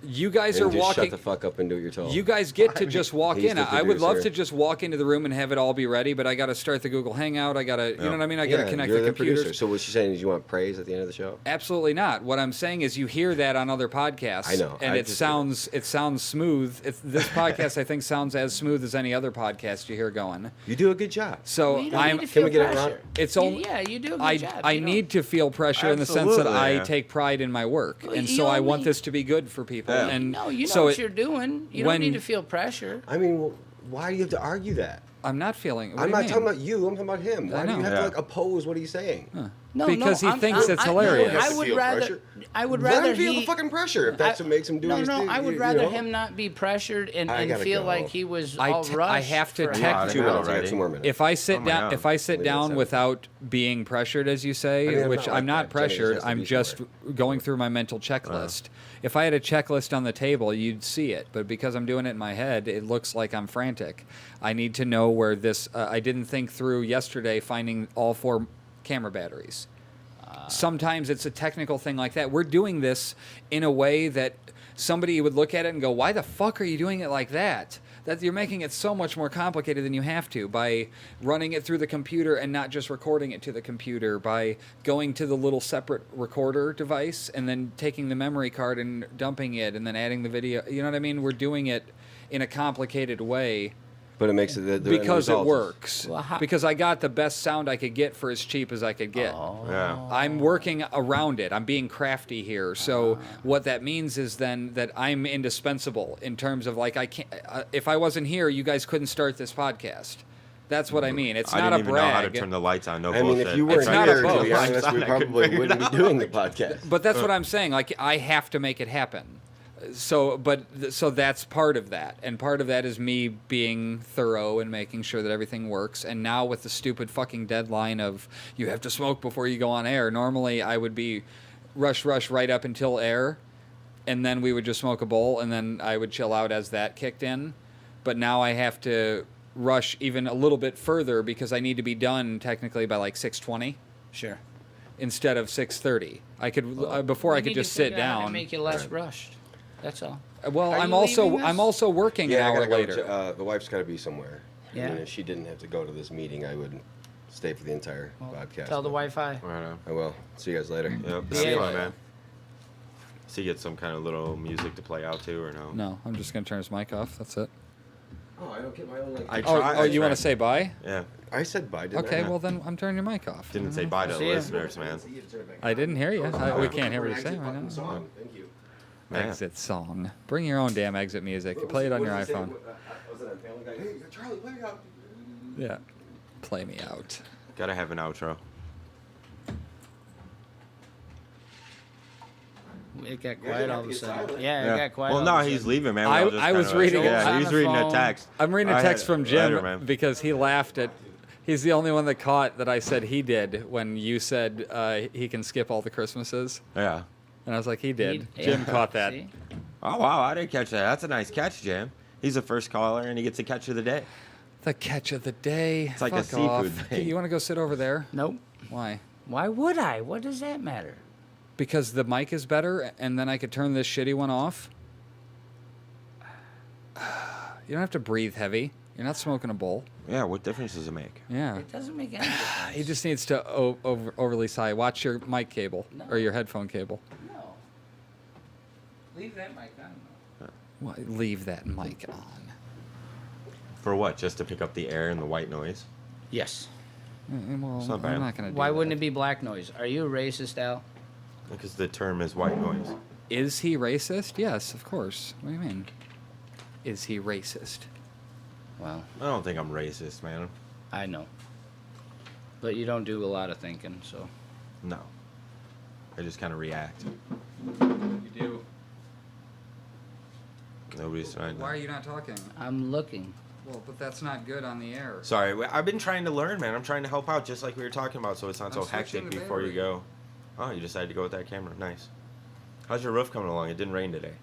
you guys And are just walking. shut the fuck up and do what you're told. You guys get to just walk He's in. the I would love producer. to just walk into the room and have it all be ready, but I got to start the Google Hangout. I got to, you know what I mean? I got to Yeah, connect you're the computers. producer. So what you're saying is you want praise at the end of the show? Absolutely not. What I'm saying is you hear that on other podcasts. I know. And I it just- sounds smooth. This podcast I think sounds as smooth as any other podcast you hear going. You do a good job. So Well, you don't I'm need to feel we get it pressure. wrong? It's You- only yeah, you do a good I job. I You don't- need to feel pressure in the sense that Absolutely, I yeah. take pride in my work. Well, And you so I want only- this to be good for people. Yeah. And No, you know so what it- you're doing. You when- don't need to feel pressure. I mean, why do you have to argue that? I'm not feeling. What I'm do not you talking mean? about you. I'm talking about him. Why do you know. have to Yeah. like oppose what he's saying? No, Because no, he thinks it's hilarious. He has I to would feel rather. pressure. I would Let rather him feel he. the fucking pressure if that's what makes him do No, his no, thing. I would you rather know? him not be pressured and I gotta feel go. like he was I all te- rushed. I have to for text half 2 an minutes. hour. I got 2 more minutes. If I sit Oh my down, God. if I sit Leave it down at 7. without being pressured, as you say, I mean, I'm which not I'm like not that. Jenny just pressured, has to I'm be just somewhere. going through my mental checklist. If I had a checklist on the table, you'd see it. But because I'm doing it in my head, it looks like I'm frantic. I need to know where this. I didn't think through yesterday finding all 4 camera batteries. Sometimes it's a technical thing like that. We're doing this in a way that somebody would look at it and go, "Why the fuck are you doing it like that?" That you're making it so much more complicated than you have to by running it through the computer and not just recording it to the computer, by going to the little separate recorder device and then taking the memory card and dumping it and then adding the video. You know what I mean? We're doing it in a complicated way. But it makes it the end Because it result is- works. Well, how- Because I got the best sound I could get for as cheap as I could get. Yeah. I'm working around it. I'm being crafty here. So what that means is then that I'm indispensable in terms of like I can't. If I wasn't here, you guys couldn't start this podcast. That's what I mean. It's I not didn't a even know how to brag. turn the lights on. No I mean, bullshit. if you It's weren't not a here, to boast. be honest, we probably wouldn't be doing the podcast. But that's what I'm saying. Like I have to make it happen. So that's part of that, and part of that is me being thorough and making sure that everything works. And now with the stupid fucking deadline of you have to smoke before you go on air. Normally I would be rush right up until air, and then we would just smoke a bowl, and then I would chill out as that kicked in. But now I have to rush even a little bit further because I need to be done technically by like 6:20. Sure. instead of 6:30. I could before I could just sit down. And make you less rushed. That's all. Well, Are I'm you also leaving I'm this? also working an I hour gotta go later. the wife's got to be somewhere. Yeah. And if she didn't have to go to this meeting, I would stay for the entire podcast. Tell the but Wi-Fi. Right on. I will. See you guys later. Yep. Yeah. That's fun, man. So you get some kind of little music to play out to, or no? No, I'm just gonna turn his mic off. That's it. Oh, I don't get my own. Like, I Oh, try. oh, I you want try. to say bye? Yeah. I said bye. Didn't Okay, I? well then I'm turning your mic off. Didn't say bye to the See ya. listeners, man. I didn't hear you. We can't hear what you're saying right now. Song. Thank you. Man. Exit song. Bring your own damn exit music. You play it on your iPhone. Was it on Family Guy? Hey, Charlie, play it out. Yeah. Play me out. Gotta have an outro. It got quiet all of a sudden. Yeah, it got quiet. Well, all no, of a he's sudden. leaving, man. I- We're all just I was kinda reading- Yeah, on he's the reading a phone. text. I'm reading a I text had- from Jim later, man. because he laughed at. He's the only one that caught that I said he did when you said he can skip all the Christmases, Yeah. and I was like, he did. He- Jim yeah. caught that. See? Oh wow, I didn't catch that. That's a nice catch, Jim. He's the first caller, and he gets a catch of the day. The catch of the day. It's like a Fuck off. seafood thing. You want to go sit over there? Nope. Why? Why would I? What does that matter? Because the mic is better, and then I could turn this shitty one off. You don't have to breathe heavy. You're not smoking a bowl. Yeah, what difference does it make? Yeah. It doesn't make any difference. He just needs to overly sigh. Watch your mic cable or your headphone cable. No. Leave that mic on. Why, leave that mic on. For what? Just to pick up the air and the white noise? Yes. Well, not bad. I'm not going to do Why that. wouldn't it be black noise? Are you a racist, Al? Because the term is white noise. Is he racist? Yes, of course. What do you mean? Is he racist? Well, I don't think I'm racist, man. I know. But you don't do a lot of thinking, so. No. I just kind of react. You do. Nobody's trying to. Why are you not talking? I'm looking. Well, but that's not good on the air. Sorry, I've been trying to learn, man. I'm trying to help out, just like we were talking about, so it's not I'm so switching hectic the before you battery. go. Oh, you decided to go with that camera. Nice. How's your roof coming along? It didn't rain today.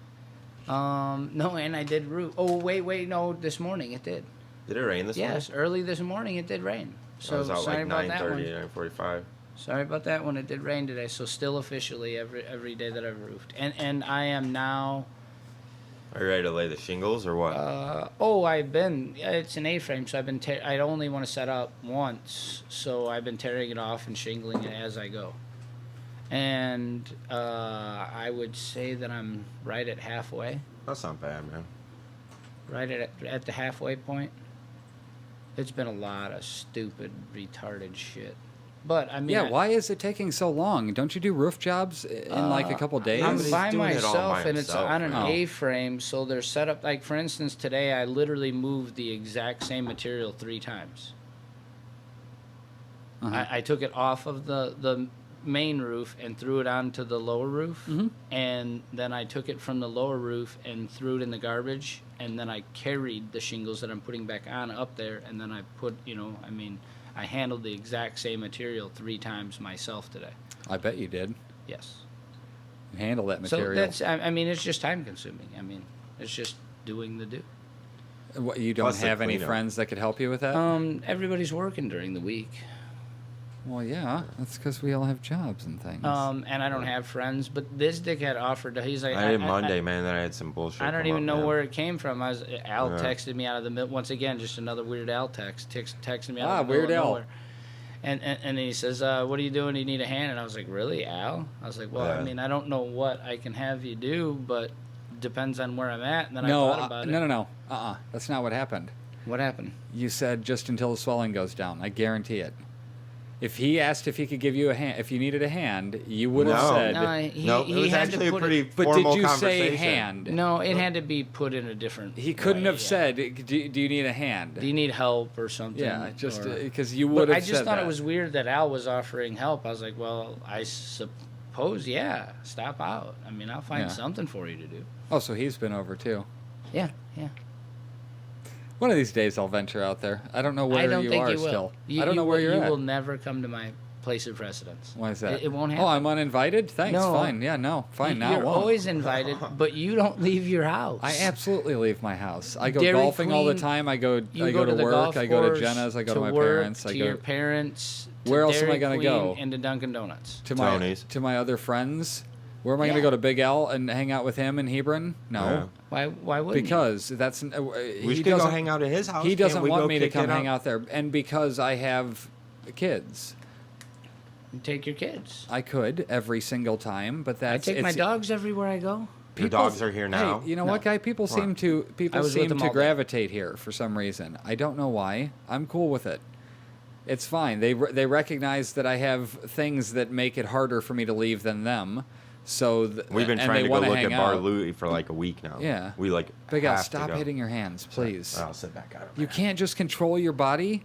No, and I did roof. Oh, wait, no, this morning it did. Did it rain this morning? Yes, early this morning it did rain. I So was out sorry like about that one. 9:30, 9:45. Sorry about that one. It did rain today, so still officially every day that I've roofed. And I am now. Are you ready to lay the shingles or what? I've been. It's an A-frame, so I've been. I only want to set up once, so I've been tearing it off and shingling it as I go. And I would say that I'm right at halfway. That's not bad, man. Right at the halfway point. It's been a lot of stupid, retarded shit. But I mean, Yeah, why is it taking so long? Don't you do roof jobs in like a couple days? I'm He's by doing it all myself, by and it's himself, on an man. Oh. A-frame, so they're set up. Like, for instance, today I literally moved the exact same material 3 times. Uh-huh. I took it off of the main roof and threw it onto the lower roof, Mm-hmm. and then I took it from the lower roof and threw it in the garbage, and then I carried the shingles that I'm putting back on up there, and then I put, I handled the exact same material 3 times myself today. I bet you did. Yes. You handle that So material. that's, it's just time consuming. It's just doing the do. What, you don't Plus the have any cleanup. friends that could help you with that? Everybody's working during the week. Well, yeah, that's because we all have jobs and things. And I don't have friends, but this dickhead offered. He's like, I did Monday, man. Then I had some bullshit. I don't come even up, know man. where it came from. Al Yeah. texted me out of the middle. Once again, just another Weird Al texted me out of the Weird middle of Al. nowhere. And he says, what are you doing? Do you need a hand? And I was like, really, Al? I was like, well, Yeah. I don't know what I can have you do, but depends on where I'm at. And then I no, thought about it. no. That's not what happened. What happened? You said just until the swelling goes down. I guarantee it. If he asked if he could give you a hand, if you needed a hand, you would have No. said. No, Nope, it was had actually to a put pretty it, but formal did you conversation. say hand? No, it had to be put in a different. He couldn't way, have yeah. said, do you need a hand? Do you need help or something? Yeah, just or- because you But would have I said just thought that. it was weird that Al was offering help. I was like, well, I suppose, yeah, stop out. I'll find Yeah. something for you to do. Oh, so he's been over too. Yeah. One of these days I'll venture out there. I don't know where I don't you think are you will. still. You, I don't know where you're you at. will never come to my place of precedence. Why is that? It won't happen. Oh, I'm uninvited? Thanks. No. Fine. Yeah, no. Fine. Now it You're won't. always invited, but you don't leave your house. I absolutely leave my house. I go Dairy golfing all the Queen, time. I go You to the work. golf I go to course, Jenna's. I go to my work, parents. I to go your parents. To Where else am I Dairy gonna Queen go? And to Dunkin' Donuts. to Tony's. my other friends. Where am I going to Yeah. go to Big L and hang out with him in Hebron? No. Yeah. Why wouldn't Because that's We he should go doesn't hang out at his house. he Can't doesn't we want go me to kick come it hang up? out there, and because I have kids, you take your kids? I could every single time, but I that's take my it's- dogs everywhere I go. Your dogs are here now. Hey, you know No. what, guy? People What? seem to I was with them all day. gravitate here for some reason. I don't know why. I'm cool with it. It's fine. They recognize that I have things that make it harder for me to leave than them. So We've been and trying they to go wanna look hang at Bar out. Louie for like a week now. Yeah. We like Big Al, have to stop go. hitting your hands, please. I'll sit back out. You can't just control your body.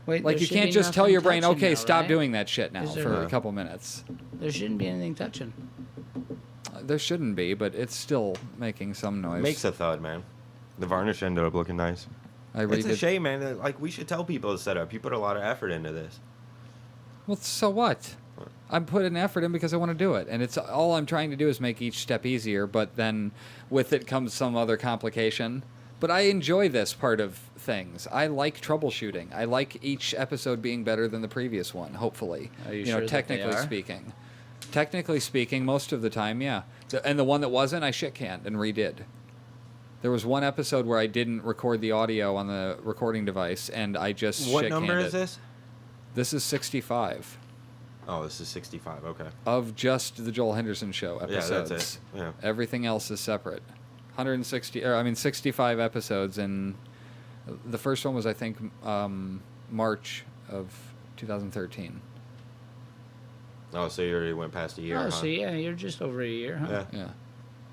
Wait, Like there you should can't be just tell nothing your brain, touching okay, now, stop right? doing that shit now Is there- for a couple minutes. There shouldn't be anything touching. There shouldn't be, but it's still making some noise. Makes a thud, man. The varnish ended up looking nice. I It's a redid- shame, man. Like we should tell people to set up. You put a lot of effort into this. Well, so what? I'm putting effort in because I want to do it, and it's all I'm trying to do is make each step easier. But then, with it comes some other complication. But I enjoy this part of things. I like troubleshooting. I like each episode being better than the previous one. Hopefully, Are you know, sure that they technically are? speaking. Technically speaking, most of the time, yeah. And the one that wasn't, I shit canned and redid. There was one episode where I didn't record the audio on the recording device, and I just What shit-canned number it. is this? This is 65 Oh, this is 65. Okay. of just the Joel Henderson show Yeah, episodes. that's it. Yeah. Everything else is separate. 65 episodes, and the first one was, I think, March of 2013. Oh, so you already went past a year. Oh, huh? so yeah, you're just over a year, huh? Yeah. Yeah.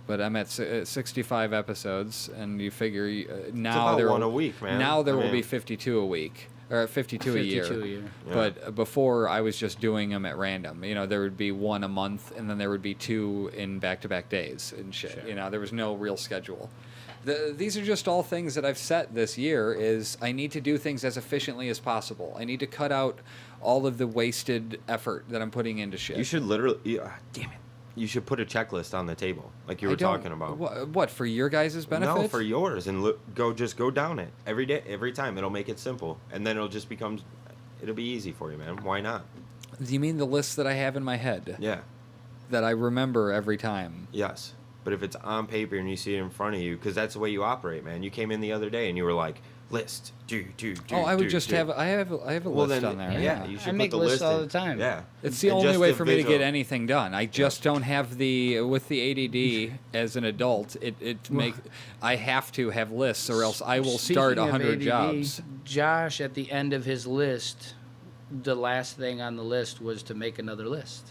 But I'm at 65 episodes, and you figure now about there one will, a week, man. Now there I will be mean- 52 a week, or 52 a year. 52 a year. Yeah. But before I was just doing them at random. You know, there would be one a month, and then there would be two in back-to-back days and shit. Sure. You know, there was no real schedule. These are just all things that I've set this year. Is I need to do things as efficiently as possible. I need to cut out all of the wasted effort that I'm putting into shit. You should literally. Damn it. You should put a checklist on the table, like you I were don't- talking about. What for your guys' benefit? No, for yours, and just go down it every day, every time. It'll make it simple, and then it'll just become. It'll be easy for you, man. Why not? Do you mean the list that I have in my head Yeah. that I remember every time? Yes. But if it's on paper and you see it in front of you, because that's the way you operate, man. You came in the other day and you were like, list, do. Oh, I would just have. I have a Well, list then, on there. yeah, Yeah. you I should make put the lists list all in. the time. Yeah. It's the And only just way the for me to visual. get anything done. I just don't have with the ADD as an adult. I have to have lists, or else I will start Speaking of 100 ADD, jobs. Josh, at the end of his list, the last thing on the list was to make another list.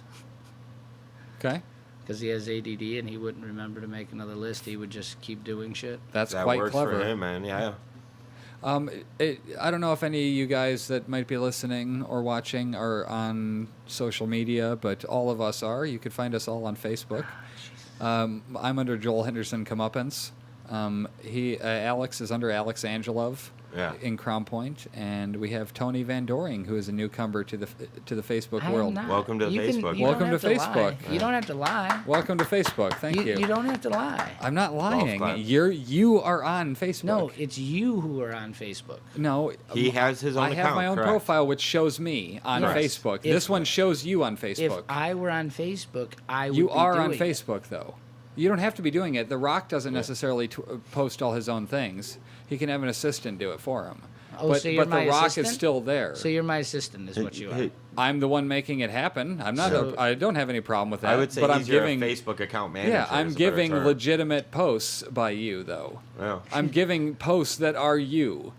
Okay, Because he has ADD and he wouldn't remember to make another list. He would just keep doing shit. that's That quite works clever. for him, man. Yeah. I don't know if any of you guys that might be listening or watching are on social media, but all of us are. You could find us all on Facebook. I'm under Joel Henderson Comeuppance. Alex is under Alex Angelov in Crown Point, and we have Tony Van Doring, who is a newcomer to the Facebook I am world. not. Welcome to You Facebook. you don't Welcome have to Facebook. Lie. You don't have to lie. Welcome to Facebook. Thank you. You don't have to lie. I'm not lying. clap. You are on Facebook. No, it's you who are on Facebook. No, He has his own I have account, my own correct. profile, which shows me on Yes. Facebook. If- This one shows you on If Facebook. I were on Facebook, I would You be are on doing Facebook, though. You don't have to be doing it. The Rock doesn't necessarily post all his own things. He can have an assistant do it for him. Oh, but so you're but my The Rock assistant? is still there. it. So you're my assistant, is what you are. I'm the one making it happen. I'm not. So- I don't have any problem with that. I would say but he's I'm your giving. Facebook account manager. Yeah, I'm is a better giving term. legitimate posts by you, though. Yeah. I'm giving posts that are you.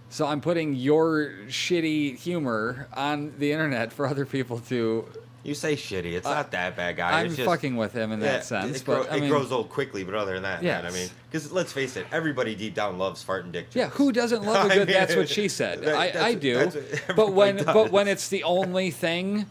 So I'm putting your shitty humor on the internet for other people to. You say shitty. It's not that bad, guy. I'm it's just, fucking with him in that sense. But I it mean, grows old quickly, but other than that, man, I Yes. mean, because let's face it, everybody deep down loves farting dick jokes. yeah, who doesn't love a I good? mean, That's what she said. I do. that's what But when everybody when does. it's the only thing,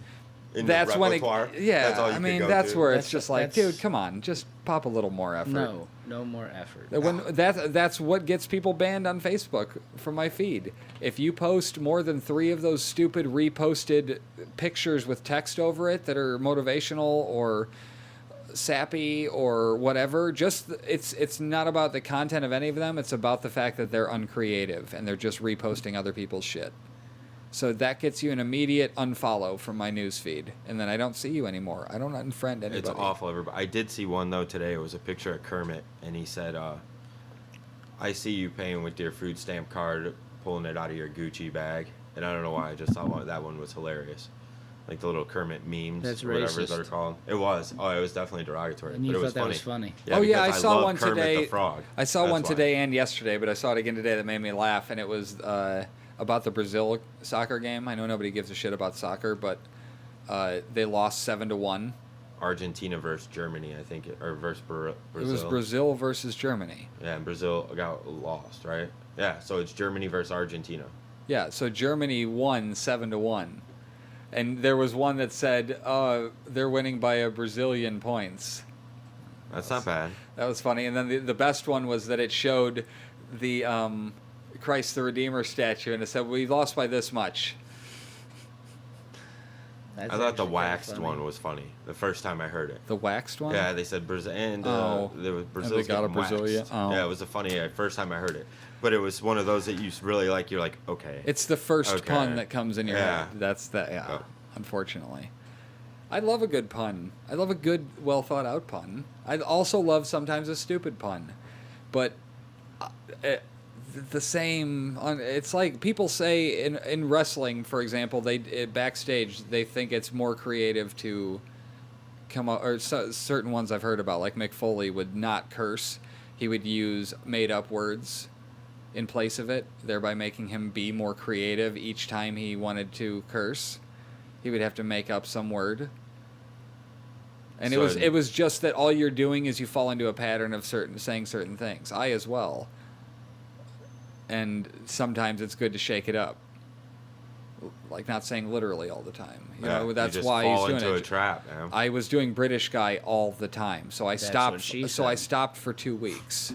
In the that's when it. repertoire, Yeah, that's all you I could mean go that's to. where it's That's- just like, that's- dude, come on, just pop a little more effort. No more effort. That's what gets people banned on Facebook from my feed. If you post more than 3 of those stupid reposted pictures with text over it that are motivational or sappy or whatever, just it's not about the content of any of them. It's about the fact that they're uncreative and they're just reposting other people's shit. So that gets you an immediate unfollow from my news feed, and then I don't see you anymore. I don't unfriend anybody. It's awful. Everybody. I did see one though today. It was a picture of Kermit, and he said, "I see you paying with your food stamp card, pulling it out of your Gucci bag." And I don't know why. I just thought that one was hilarious, like the little Kermit memes, That's or whatever racist. they're called. It was. Oh, it was definitely derogatory. And you but it thought was that funny. was funny. Yeah, Oh yeah, I because saw love one Kermit today. the Frog. I saw That's one why. today and yesterday, but I saw it again today that made me laugh, and it was about the Brazil soccer game. I know nobody gives a shit about soccer, but they lost 7-1. Argentina versus Germany, I think, or versus Brazil. It was Brazil versus Germany. Yeah, and Brazil got lost, right? Yeah, so it's Germany versus Argentina. Yeah, so Germany won 7-1, and there was one that said they're winning by a Brazilian points. That's not bad. That was funny, and then the best one was that it showed the Christ the Redeemer statue, and it said we lost by this much. That's I thought the actually kinda waxed funny. one was funny the first time I heard it. The waxed one. Yeah, they said Brazil, and Oh. there was And Brazil. they got a Brazilian- Waxed. oh. Yeah, it was a funny first time I heard it, but it was one of those that you really like. You're like, okay. It's the first Okay. pun that comes in your Yeah. head. That's that. Yeah. Oh. Unfortunately, I love a good pun. I love a good, well thought out pun. I also love sometimes a stupid pun, but the same. It's like people say in wrestling, for example, they backstage they think it's more creative to come up, or certain ones I've heard about, like Mick Foley would not curse. He would use made up words in place of it, thereby making him be more creative each time he wanted to curse. He would have to make up some word. And So it was just that all you're doing is you fall into a pattern of saying certain things. I as well. And sometimes it's good to shake it up. Like not saying literally all the time. You know, that's you just why fall he's doing into it. a trap, man. I was doing British guy all the time, so I That's stopped. what she So I said. stopped for 2 weeks.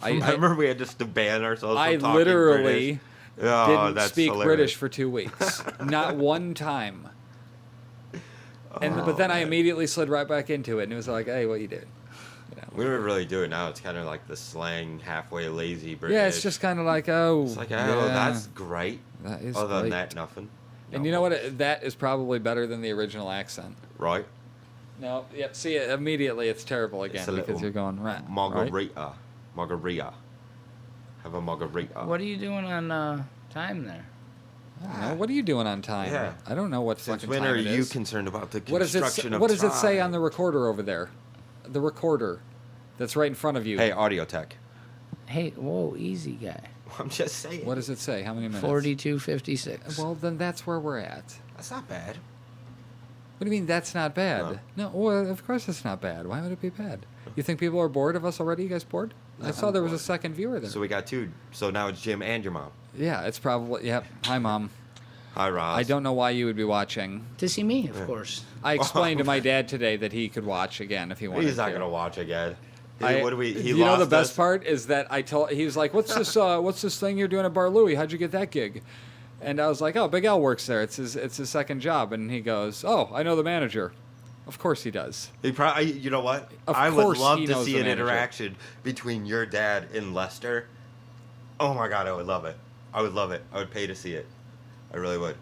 I remember we had just to ban ourselves. I from talking literally British. Oh, didn't that's speak hilarious. British for 2 weeks. Not one time. But then I immediately slid right back into it, and it was like, "Hey, what you doing?" You know. We don't really do it now. It's kind of like the slang, halfway lazy British. Yeah, it's just kind of like, oh, It's like, oh, yeah, that's great. that is Other than great. that, nothing. And No. you know what? That is probably better than the original accent. Right? No, yep. See, immediately it's terrible again It's a because little you're going right. Margarita. Margarita. Have a margarita. What are you doing on time there? I don't know. What are you doing on time? Yeah. I don't know what Since fucking when time are it you is. concerned about the What does it? construction of What does it say on time? the recorder over there? The recorder, that's right in front of you. Hey, audio tech. Hey, whoa, easy guy. I'm just saying. What does it say? How many minutes? 42:56. Well, then that's where we're at. That's not bad. What do you mean that's not bad? No, well, of course it's not bad. Why would it be bad? You think people are bored of us already? You guys bored? I saw there was a second viewer there. So we got 2. So now it's Jim and your mom. Yeah, it's probably. Yep. Hi, Mom. Hi, Ross. I don't know why you would be watching. To see me, of course. I explained to my dad today that he could watch again if he wanted to. He's not gonna watch again. What do we? He you know lost the best us. part is that I told he was like, "What's this? What's this thing you're doing at Bar Louie? How'd you get that gig?" And I was like, "Oh, Big Al works there. It's his second job." And he goes, "Oh, I know the manager." Of course he does. He probably. You know what? Of I would course love he to knows see the an manager. interaction between your dad and Lester. Oh my God, I would love it. I would love it. I would pay to see it. I really would.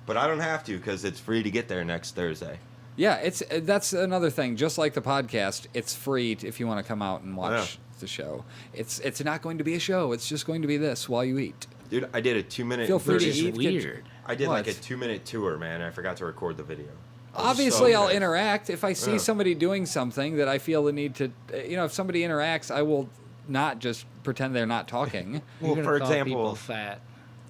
But I don't have to because it's free to get there next Thursday. Yeah, that's another thing. Just like the podcast, it's free if you want to come out and watch Yeah. the show. It's not going to be a show. It's just going to be this while you eat. Dude, I did a 2-minute. Feel free Which to is eat. weird. I did like a What? 2-minute tour, man. I forgot to record the video. I was Obviously, so I'll pissed. interact. If I see Yeah. somebody doing something that I feel the need to, if somebody interacts, I will not just pretend they're not talking. Well, You're gonna for call example, people fat.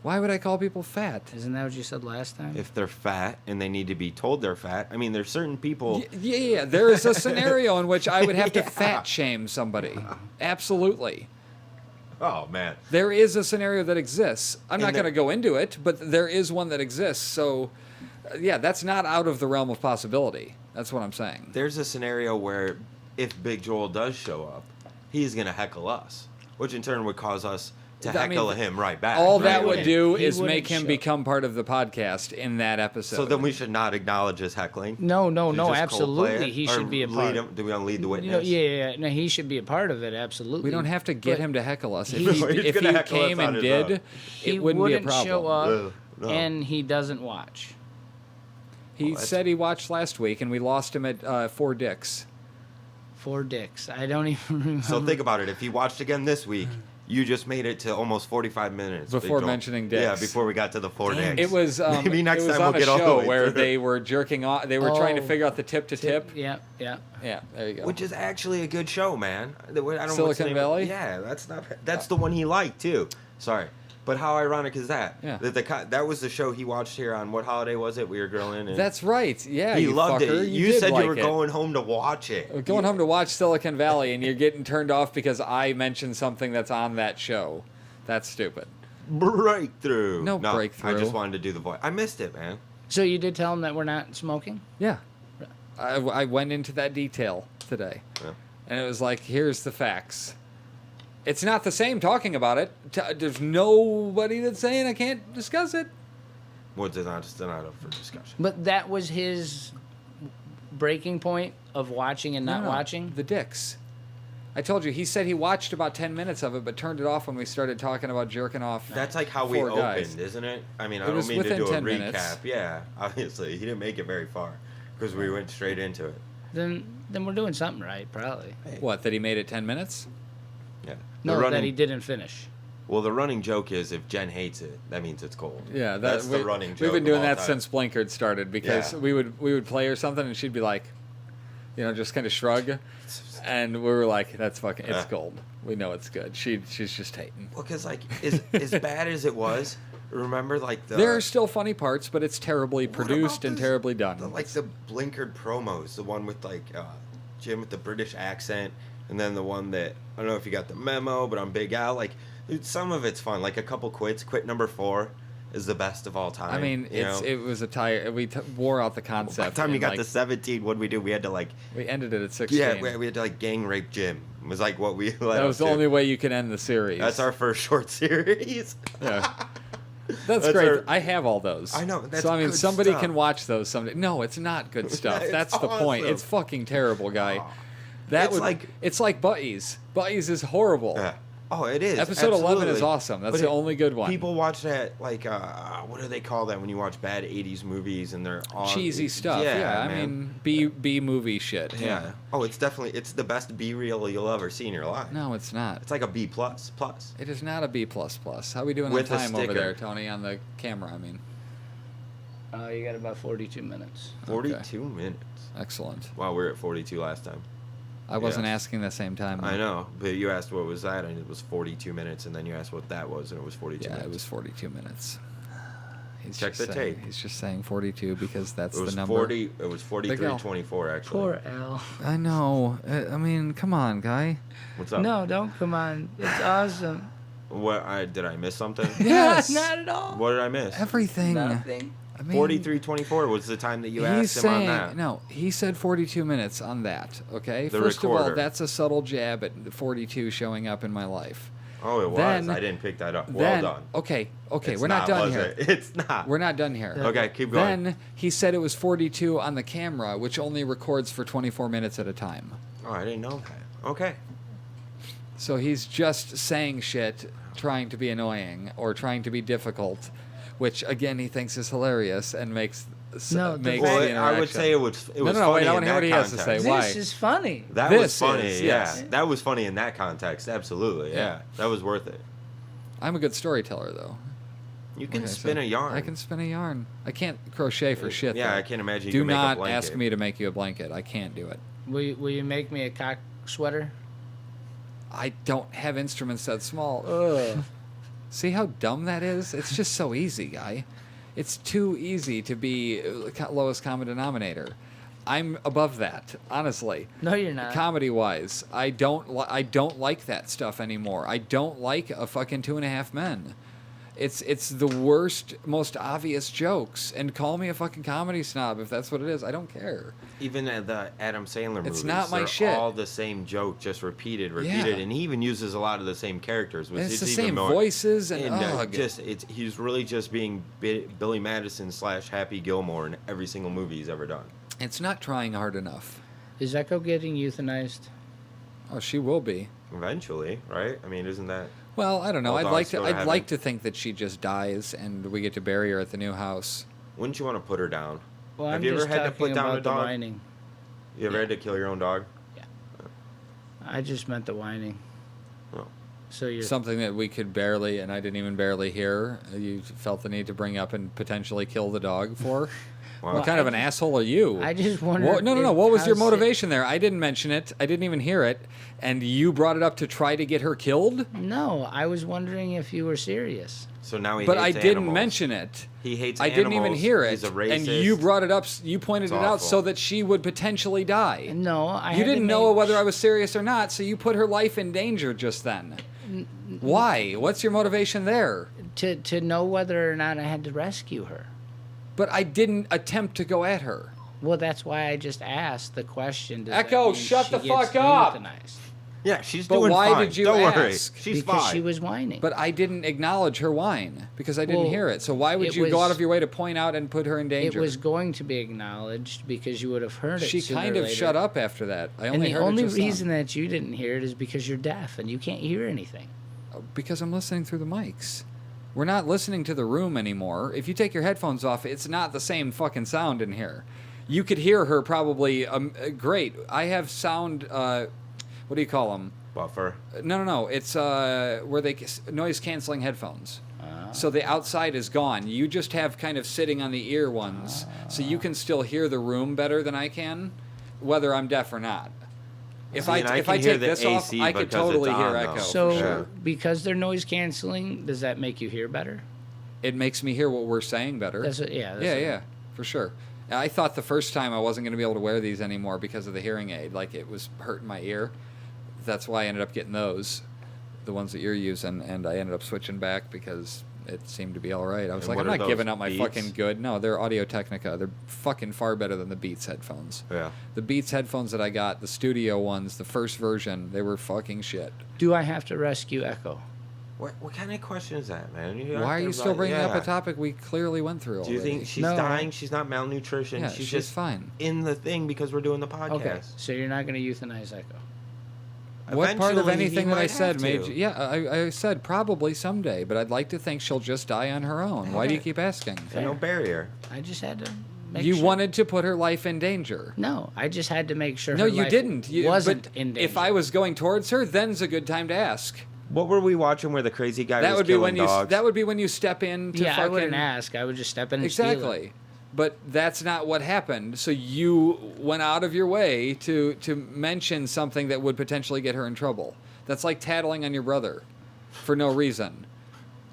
Why would I call people fat? Isn't that what you said last time? if they're fat and they need to be told they're fat, I mean, there's certain people. Yeah, there is a scenario in which I would have to fat shame somebody. Absolutely. Oh man. There is a scenario that exists. I'm not And going to go into it, but there is one that exists. So, yeah, that's not out of the realm of possibility. That's what I'm saying. There's a scenario where if Big Joel does show up, he's gonna heckle us, which in turn would cause us to heckle him right back. All right? that would do He is wouldn't make him show. become part of the podcast in that episode. So then we should not acknowledge his heckling. No, Should we just cold-play absolutely. it? He Or should be a lead part. him? Do we want to lead the You know, witness? yeah. No, he should be a part of it. Absolutely. we don't have to get But him to heckle us. He's If gonna he heckle us came on and his did, own. He it wouldn't be a problem. show up, No. and he doesn't watch. He said he watched last week, and we lost him at 4 dicks. 4 dicks. I don't even remember. So think about it. If he watched again this week, you just made it to almost 45 minutes. Before Big Joel. mentioning Yeah, dicks. before we got to the 4 dicks. It was Maybe next it was time on we'll a get all the show way where through. they were jerking off. They were trying to Oh. figure out the tip to tip. Yeah. Yeah, there you go. Which is actually a good show, man. I don't know what's the Silicon name- Valley? Yeah, that's the one he liked too. Sorry. But how ironic is that? Yeah. That was the show he watched here on what holiday was it? We were grilling. And That's right. Yeah, he you loved fucker. it. You You did said like you were it. going home to watch it. Going home to watch Silicon Valley, and you're getting turned off because I mentioned something that's on that show. That's stupid. Breakthrough. No breakthrough. I just wanted to do the voice. I missed it, man. So you did tell him that we're not smoking? Yeah. I went into that detail today. Yeah. And it was like, here's the facts. It's not the same talking about it. There's nobody that's saying I can't discuss it. What's it not? It's not up for discussion. But that was his breaking point of watching and not No, watching? The dicks. I told you, he said he watched about 10 minutes of it, but turned it off when we started talking about jerking off. That's like how we 4 opened, guys. isn't it? I mean, I It don't was mean to within do a 10 recap. minutes. Yeah, obviously. He didn't make it very far because we went straight into it. Then we're doing something right, probably. What, that he made it 10 minutes? Yeah. No, that he didn't finish. Well, the running joke is if Jen hates it, that means it's cold. Yeah, that's the running joke. We've been of doing all that time. since Blinkard started because Yeah. we would play her something and she'd be like, just kind of shrug, and we were like, "That's fucking, it's Yeah. gold. We know it's good." She's just hating. Well, because like as bad as it was, remember like the There are still funny parts, but it's terribly What produced about and this- terribly done. the Blinkard promos, the one with like Jim with the British accent, and then the one that I don't know if you got the memo, but I'm Big Al. Like some of it's fun. Like a couple quits. Quit number 4 is the best of all time. I mean, it was a tire. We wore out the By concept. the time you and, got like, to 17, what did we do? We had to like we ended it at 16. yeah, we had to like gang rape Jim. It was like what we let that was up the to. only way you can end the series. That's our first short series. Yeah. That's That's great. our- I have all those. I know, that's so I mean, good somebody stuff. can watch those someday. No, it's not good stuff. It's That's the point. awesome. It's fucking terrible, guy. Oh. That It's would like- it's like Butties. Butties is horrible. Yeah. Oh, it is. Episode 11 is absolutely. awesome. That's But the only good one. People watch that like what do they call that when you watch bad 80s movies and they're on Cheesy stuff. Yeah, I man. mean, B movie shit. yeah. Oh, it's the best B reel you'll ever see in your life. No, it's not. It's like a B plus. It is not a B++. How we doing With on a time over sticker. there, Tony? On the camera, I mean. You got about 42 minutes. 42 minutes. Excellent. Wow, we were at 42 last time. I wasn't Yeah. asking the same time. I know, but you asked what was that, and it was 42 minutes, and then you asked what that was, and it was 42 Yeah, minutes. it was 42 minutes. He's Check just the saying, tape. He's just saying 42 because that's It was the number. 40. It was 43-24 actually. Poor Al. I know. I mean, come on, guy. What's up? No, don't come on. It's awesome. What? Did I miss something? Yes. Not at all. What did I miss? Everything. Nothing. I mean, 43-24 was the time that you he's asked him saying, on that. No, he said 42 minutes on that, okay? The First of all, recorder. that's a subtle jab at 42 showing up in my life. Oh, it was. Then- I didn't pick that up. Well Then, done. okay, It's we're not done was here. it? It's not. We're not done here. Okay, keep going. Then he said it was 42 on the camera, which only records for 24 minutes at a time. Oh, I didn't know that. Okay. So he's just saying shit, trying to be annoying or trying to be difficult, which again he thinks is hilarious and makes No, the makes fact- the Well, I would interaction. say it was No, funny wait, I in wanna hear that what he has to context. say. Why? This is funny. That This was funny. is, Yeah, yes. that was funny in that context. Absolutely. Yeah. Yeah, that was worth it. I'm a good storyteller though. You can Okay, spin so a yarn. I can spin a yarn. I can't crochet for shit. Yeah, though. I can't imagine you Do can make a not blanket. ask me to make you a blanket. I can't do it. Will you make me a cock sweater? I don't have instruments that small. Ugh. See how dumb that is? It's just so easy, guy. It's too easy to be lowest common denominator. I'm above that, honestly. No, you're not. Comedy-wise, I don't like that stuff anymore. I don't like a fucking 2.5 Men. It's the worst, most obvious jokes. And call me a fucking comedy snob if that's what it is. I don't care. Even the Adam Sandler movies, It's not my they're shit. all the same joke, just repeated, Yeah. and he even uses a lot of the same characters. Which And it's is the even same more, voices and he's really just being Billy Madison / Happy Gilmore in every single movie he's ever done. It's not trying hard enough. Is Echo getting euthanized? Oh, she will be. Eventually, right? I mean, isn't that? Well, I don't know. All I'd dogs like to. go to I'd like heaven. to think that she just dies and we get to bury her at the new house. Wouldn't you want to put her down? Well, Have I'm you ever just had to talking put down about a the dog? whining. You ever had to kill your own dog? I just meant the whining. Oh. So you're Something that we could barely, and I didn't even barely hear. You felt the need to bring up and potentially kill the dog for. Wow. What kind of an asshole are you? I just wondered. No. if- What was your how's it- motivation there? I didn't mention it. I didn't even hear it. And you brought it up to try to get her killed? No, I was wondering if you were serious. So now he But I hates didn't animals. mention it. He hates I animals. didn't even hear it. He's a racist. And you brought it up. You pointed It's it out awful. so that she would potentially die. No, I. You had to didn't know make- whether I was serious or not, so you put her life in danger just then. Why? What's your motivation there? to know whether or not I had to rescue her. But I didn't attempt to go at her. Well, that's why I just asked the question. Does that Echo, mean shut she the gets fuck up. euthanized? Yeah, she's But doing why fine. did you Don't worry. ask? She's Because fine. she was whining. But I didn't acknowledge her whine because I didn't Well, hear it. So why would it you go was- out of your way to point out and put her in it danger? was going to be acknowledged because you would have heard it. She sooner kind or of later. shut up after that. I And only the heard only it just reason then. that you didn't hear it is because you're deaf and you can't hear anything. Because I'm listening through the mics. We're not listening to the room anymore. If you take your headphones off, it's not the same fucking sound in here. You could hear her probably great. I have sound. What do you call them? Buffer. No. It's where they noise canceling headphones. So the outside is gone. You just have kind of sitting on the ear ones, so you can still hear the room better than I can, whether I'm deaf or not. If See, and I if can I hear take the this off, AC I could because it's totally hear on, echo. though. So, for sure. because they're noise canceling, does that make you hear better? It makes me hear what we're saying better. That's what, yeah. That's Yeah, for sure. I thought the first time I wasn't going to be able to wear these anymore because of the hearing aid. Like, it was hurting my ear. That's why I ended up getting those, the ones that you're using, and I ended up switching back because it seemed to be all right. I was And like, what I'm are not giving those, up my Beats? fucking good. No, they're Audio Technica. They're fucking far better than the Beats headphones. Yeah. The Beats headphones that I got, the studio ones, the first version, they were fucking shit. Do I have to rescue Echo? What kind of question is that, man? Why are you still bringing up a topic we clearly went through Do you already? think she's No. dying? She's not malnutrition. Yeah, she's she's just fine. in the thing because we're doing the podcast. Okay, so you're not going to euthanize Echo. What part of Eventually, he anything that I might said have made to. you... Yeah, I said probably someday, but I'd like to think she'll just die on her own. Why do you keep asking? There's no barrier. I just had to make You sure. wanted to put her life in danger. No, I just had to make sure No, her you life didn't. You, wasn't but in danger. If I was going towards her, then's a good time to ask. What were we watching where the crazy guy That was would be killing when dogs? that would be when you step in to yeah, fucking... I wouldn't ask. I would just step in and steal it. Exactly. But that's not what happened. So you went out of your way to mention something that would potentially get her in trouble. That's like tattling on your brother for no reason.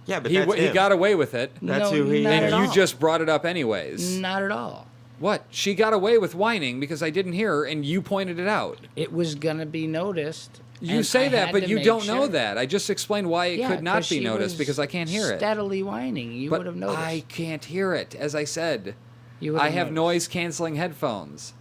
Yeah, but He that's him. got away with it, That's no, who he not is. at and you all. just brought it up anyways. Not at all. What? She got away with whining because I didn't hear her, and you pointed it out. It was gonna be noticed. You and say I that, had but to you make don't know sure. that. I just explained why it Yeah, could not 'cause be she noticed was because I can't hear it. Steadily whining. You But would have noticed. I can't hear it, as I said. You would I have noticed. noise-canceling headphones.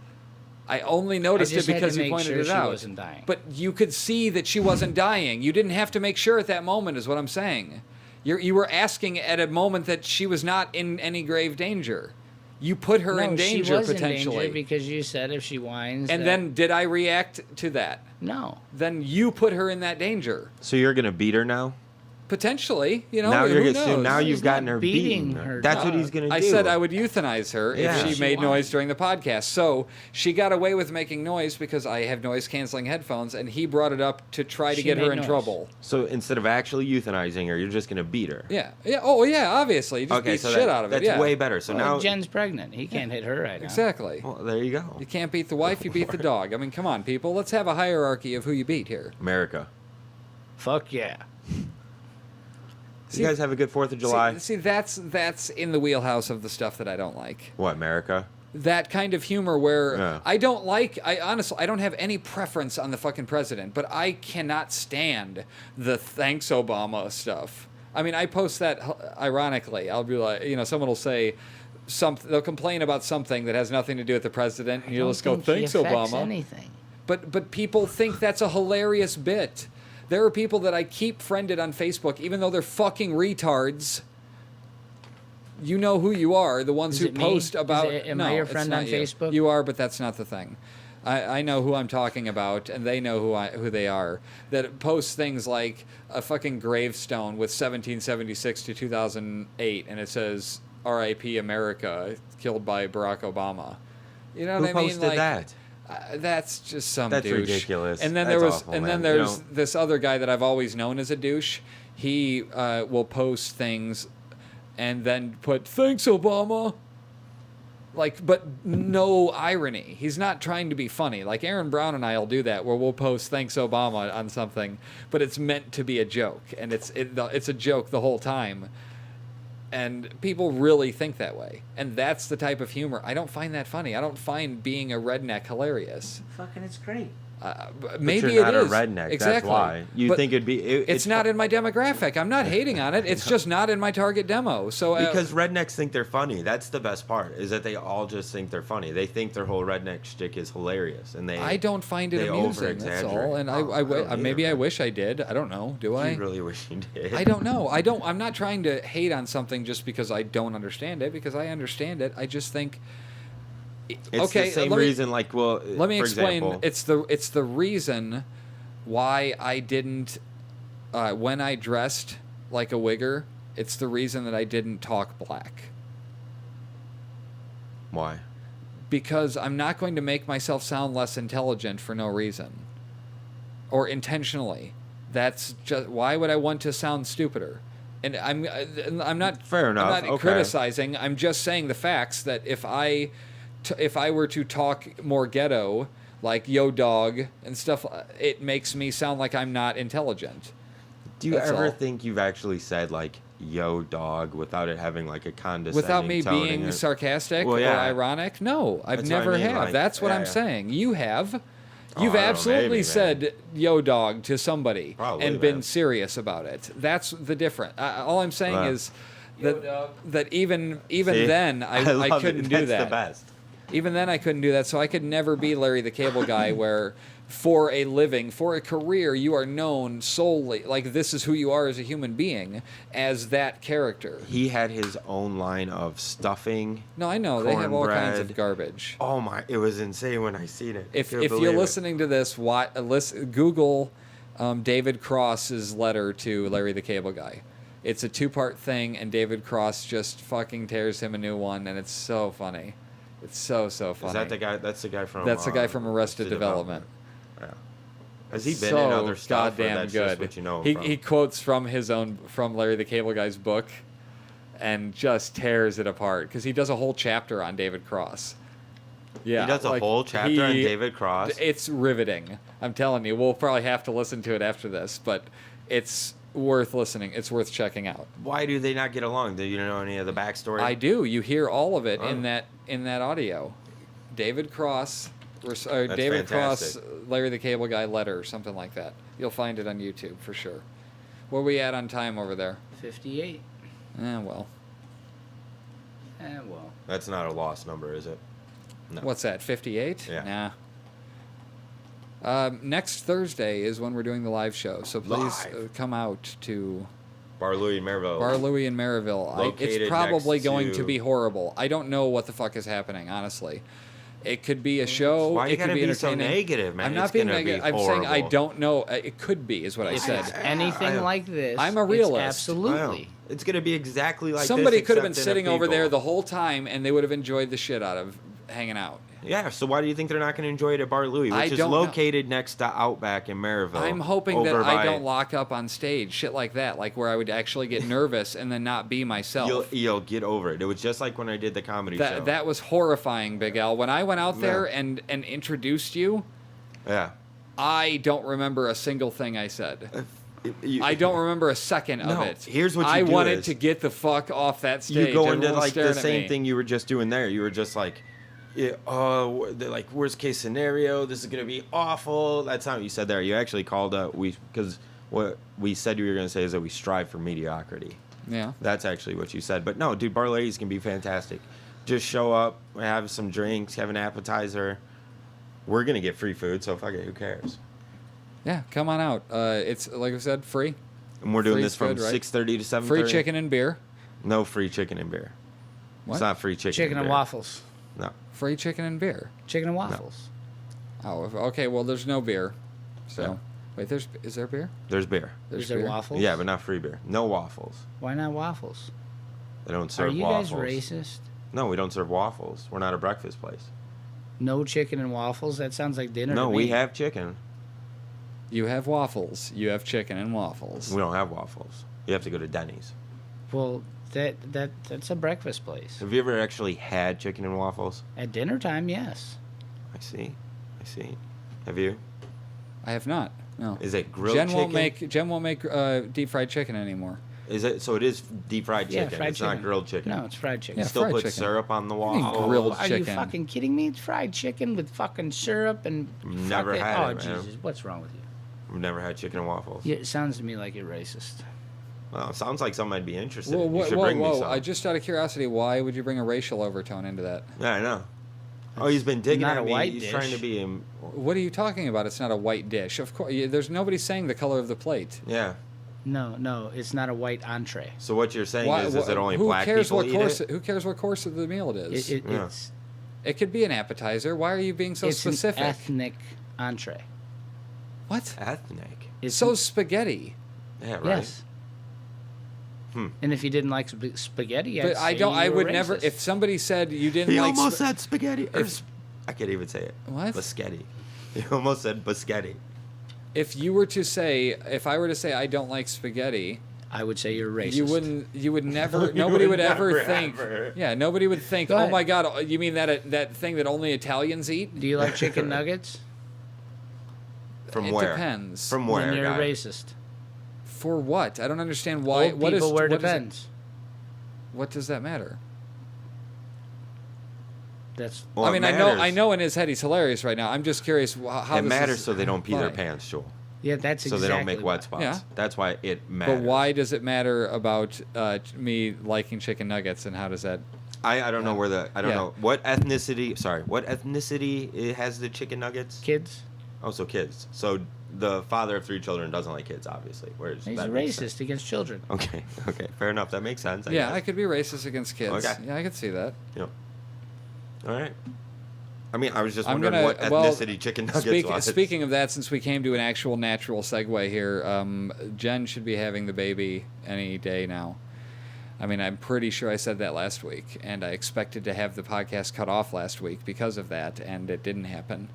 I only noticed it just had because to you make pointed sure it she out. wasn't dying. But you could see that she wasn't dying. You didn't have to make sure at that moment, is what I'm saying. You were asking at a moment that she was not in any grave danger. You put her in danger she was potentially. in danger because you said if she whines. And that- then did I react to that? no. Then you put her in that danger. So you're gonna beat her now? Potentially, you know, now who you're knows? so now He's you've gotten not her beating beaten. her. That's what he's gonna do. I said I would euthanize her Yeah. if she She made whined. noise during the podcast. So she got away with making noise because I have noise-canceling headphones, and he brought it up to try to She get her made in noise. trouble. So instead of actually euthanizing her, you're just gonna beat her. Yeah. Oh, yeah, obviously. Just Okay, beat so the shit out of it. that's Yeah. way better. So Well, now, Jen's pregnant. He can't hit her right now. Exactly. well, there you go. You can't beat the wife, you beat the dog. I mean, come on, people. Let's have a hierarchy of who you beat here. America. Fuck yeah. You guys have a good 4th of July. See, that's in the wheelhouse of the stuff that I don't like. What, America? That kind of humor where Yeah. I honestly, I don't have any preference on the fucking president, but I cannot stand the thanks Obama stuff. I mean, I post that ironically. I'll be like, someone will say something. They'll complain about something that has nothing to do with the president, and you'll just go, "Thanks, Obama." Anything. But people think that's a hilarious bit. There are people that I keep friended on Facebook, even though they're fucking retards. You know who you are, the ones Is who it me? post about... Am I your friend on Facebook? You are, but that's not the thing. I know who I'm talking about, and they know who they are, that post things like a fucking gravestone with 1776 to 2008, and it says, R.I.P. America, killed by Barack Obama. You know what I mean? Who posted that? That's just some That's douche. ridiculous. And then That's awful, man. there's this other guy that I've always known as a douche. He will post things and then put, "Thanks, Obama." Like, but no irony. He's not trying to be funny. Like Aaron Brown and I will do that, where we'll post "Thanks, Obama" on something, but it's meant to be a joke, and it's a joke the whole time. And people really think that way. And that's the type of humor. I don't find that funny. I don't find being a redneck hilarious. Fucking, it's great. Maybe but you're not it is. a redneck. Exactly. That's why. You But think it'd be... it's not in my demographic. I'm not hating on it. It's just not in my target demo. So Because rednecks think they're funny. That's the best part, is that they all just think they're funny. They think their whole redneck shtick is hilarious. And I don't find it they amusing. That's all. over-exaggerate. And Oh, I don't maybe either, I man. wish I did. I don't know. Do I? You really wish you did. I don't know. I'm not trying to hate on something just because I don't understand it, because I understand it. I just think... It's okay, the same let me- reason, like, well, Let me for explain. example, It's the reason why I didn't when I dressed like a wigger. It's the reason that I didn't talk black, why? because I'm not going to make myself sound less intelligent for no reason or intentionally. That's just why would I want to sound stupider? And I'm not Fair enough, I'm not okay. criticizing. I'm just saying the facts that if I were to talk more ghetto, like "yo dog" and stuff, it makes me sound like I'm not intelligent. Do you That's ever all. think you've actually said, like, "yo, dog," without it having, like, a condescending Without me tone in being it? sarcastic Well, or yeah. ironic? No, I've That's what I never mean, have. like, That's what yeah, I'm yeah. saying. You have. Oh, You've I don't know, absolutely maybe, man. said "yo dog" to somebody Probably, and been man. serious about it. That's the difference. All I'm saying Wow. is that even See? then I love couldn't it. do That's that. the best. Even then, I couldn't do that, so I could never be Larry the Cable Guy, where for a living, for a career, you are known solely, like this is who you are as a human being, as that character. He had his own line of stuffing. No, I know, they have all kinds of Cornbread. garbage. Oh my! It was insane when I seen it. If Couldn't you're believe it. listening to this, Google David Cross's letter to Larry the Cable Guy. It's a 2-part thing, and David Cross just fucking tears him a new one, and it's so funny. It's so funny. Is that the guy? That's the guy from. That's the guy from Arrested Development. Yeah. Has he been So in other stuff? Or goddamn that's good. Just what you know him he from? he quotes from Larry the Cable Guy's book, and just tears it apart because he does a whole chapter on David Cross. Yeah, He does a whole chapter on David Cross. It's riveting. I'm telling you, we'll probably have to listen to it after this, but it's worth listening. It's worth checking out. Why do they not get along? Do you know any of the backstory? I do. You hear all of it Oh. in that audio. David Cross, or David fantastic. Cross, Larry the Cable Guy letter, or something like that. You'll find it on YouTube for sure. Where we at on time over there? 58. Well. Well. That's not a lost number, is it? No. What's that? 58? Yeah. Nah. Next Thursday is when we're doing the live show, so please Live. come out to Bar Louie and Maryville. Bar Louie in Maryville. Located It's probably next going to to- be horrible. I don't know what the fuck is happening, honestly. It could be a show. Why you it could gotta be be so entertaining. negative, man? I'm not It's being gonna be negative. I'm saying I horrible. don't know. It could be, is what I If said. it's anything I- like this, I'm a it's realist. I know. absolutely. It's gonna be exactly like Somebody this, could have been except in a sitting over there people. the whole time, and they would have enjoyed the shit out of hanging out. Yeah, so why do you think they're not going to enjoy it at Bar Louie, I which is don't know. located next to Outback in Maryville? I'm hoping that over I by- don't lock up on stage, shit like that, like where I would actually get nervous and then not be myself. You'll get over it. It was just like when I did the comedy show. That was horrifying, Big Al. When I went out there Yeah. and introduced you, Yeah. I don't remember a single thing I said. You- I don't remember a second of No, it. here's what you I do wanted is- to get the fuck off that stage. You go into Everyone was like the staring at same me. thing you were just doing there. You were just like, yeah, the like worst case scenario. This is gonna be awful. That's not what you said there. You actually called because what we said you were going to say is that we strive for mediocrity. Yeah. That's actually what you said. But no, dude, bar ladies can be fantastic. Just show up, have some drinks, have an appetizer. We're going to get free food, so fuck it, who cares? Yeah, come on out. It's, like I said, free. And we're doing Free's this from good, right? 6:30 to 7:30. Free chicken and beer. No free chicken and beer. What? It's not free chicken. Chicken and beer. waffles. No. Free chicken and beer. Chicken and waffles. Oh, okay. Well, there's no beer. So, No. wait, is there beer? There's beer. There's Is there beer? waffles? Yeah, but not free beer. No waffles. Why not waffles? They don't Are serve you waffles. guys racist? No, we don't serve waffles. We're not a breakfast place. No chicken and waffles? That sounds like dinner. No, to we me. have chicken. You have waffles. You have chicken and waffles. We don't have waffles. You have to go to Denny's. Well, that's a breakfast place. Have you ever actually had chicken and waffles? At dinner time, yes. I see. Have you? I have not. No. Is it grilled Jen chicken? won't make deep fried chicken anymore. Is it so? It is deep fried Yeah, chicken. fried It's chicken. not grilled chicken. No, it's fried chicken. Yeah, Still fried put chicken. syrup on the What do you mean waffle. grilled Are you chicken? fucking kidding me? It's fried chicken with fucking syrup and Never fucking, had oh, it, man. Jesus, what's wrong with you? I've never had chicken and waffles. Yeah, it sounds to me like you're racist. Well, it sounds like something I'd be interested Whoa, in. You whoa, should whoa, bring me whoa. some. I just out of curiosity, why would you bring a racial overtone into that? Yeah, I know. Oh, he's been digging not at a me. white He's dish. trying to be him. What are you talking about? It's not a white dish. Of course, there's nobody saying the color of the plate. Yeah. No, it's not a white entree. So what you're saying Why- is that only who black cares people what eat course? it? Who cares what course of the meal it is? It, Yeah. could be an appetizer. Why are you being so It's specific? an ethnic entree. What? Ethnic. It's So spaghetti. Yeah, right. yes. And if you didn't like spaghetti, I'd But I say don't. you I were would never. racist. If somebody said you didn't He like, almost said spaghetti. Or if- I can't even say it. What? Biscotti. He almost said biscotti. if you were to say, if I were to say I don't like spaghetti, I would say you're racist. you wouldn't. You would never. Nobody would ever never, think. ever. Yeah, nobody would think. Go Oh ahead. my God! You mean that thing that only Italians eat? Do you like chicken nuggets? From It where? depends. From where? Then you're guy? a racist. For what? I don't understand why. Old What is? people wear what is it- depends. What does that matter? That's Well, I it mean, I matters. know in his head he's hilarious right now. I'm just curious how It this matters is so they don't pee their why. pants, Joel. yeah. That's So exactly they don't make why. wet spots. Yeah. That's why it matters. But why does it matter about me liking chicken nuggets, and how does that? I don't know where the I don't Yeah. know what ethnicity. Sorry, what ethnicity it has the chicken nuggets? Kids. Oh, so kids. So the father of 3 children doesn't like kids, obviously. Whereas He's that a makes racist sense. against children. Okay, fair enough. That makes sense. Yeah, guess. I could be racist against kids. Okay. Yeah, I could see that. Yep. All right. I mean, I was just I'm wondering gonna what well, ethnicity chicken nuggets was. speaking of that, since we came to an actual natural segue here, Jen should be having the baby any day now. I mean, I'm pretty sure I said that last week, and I expected to have the podcast cut off last week because of that, and it didn't happen.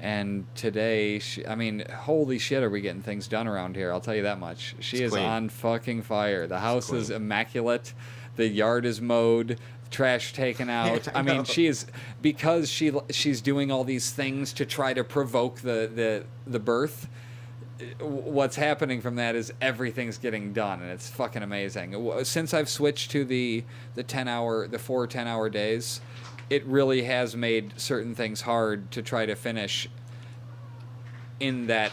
And today, I mean, holy shit, are we getting things done around here? I'll tell you that much. She It's is clean. on fucking fire. The house is clean. immaculate. The yard is mowed. Trash taken out. I I mean, know. she is, because she's doing all these things to try to provoke the birth. What's happening from that is everything's getting done, and it's fucking amazing. Since I've switched to the 4 10-hour days, it really has made certain things hard to try to finish in that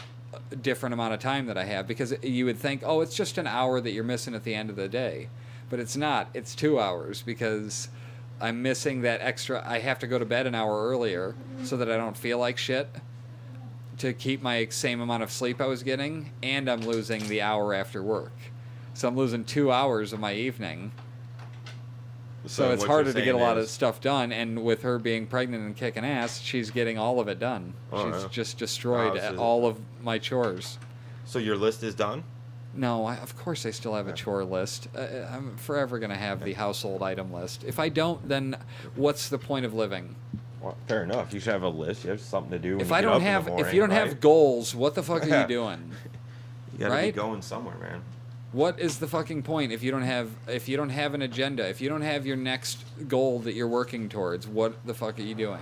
different amount of time that I have, because you would think, oh, it's just an hour that you're missing at the end of the day, but it's not. It's 2 hours, because I'm missing that extra. I have to go to bed an hour earlier so that I don't feel like shit, to keep my same amount of sleep I was getting, and I'm losing the hour after work. So I'm losing 2 hours of my evening. So it's what harder you're to get a saying lot of is- stuff done, and with her being pregnant and kicking ass, she's getting all of it done. Oh, She's yeah. just destroyed Wow, so- all of my chores. So your list is done? No, of course I still have a chore list. I'm forever going to have the household item list. If I don't, then what's the point of living? Well, fair enough. You should have a list. You have something to do. When If you I get don't up in the have, morning, if you don't right? have goals, what the fuck are you doing? You gotta right? be going somewhere, man. What is the fucking point if you don't have an agenda, if you don't have your next goal that you're working towards? What the fuck are you doing?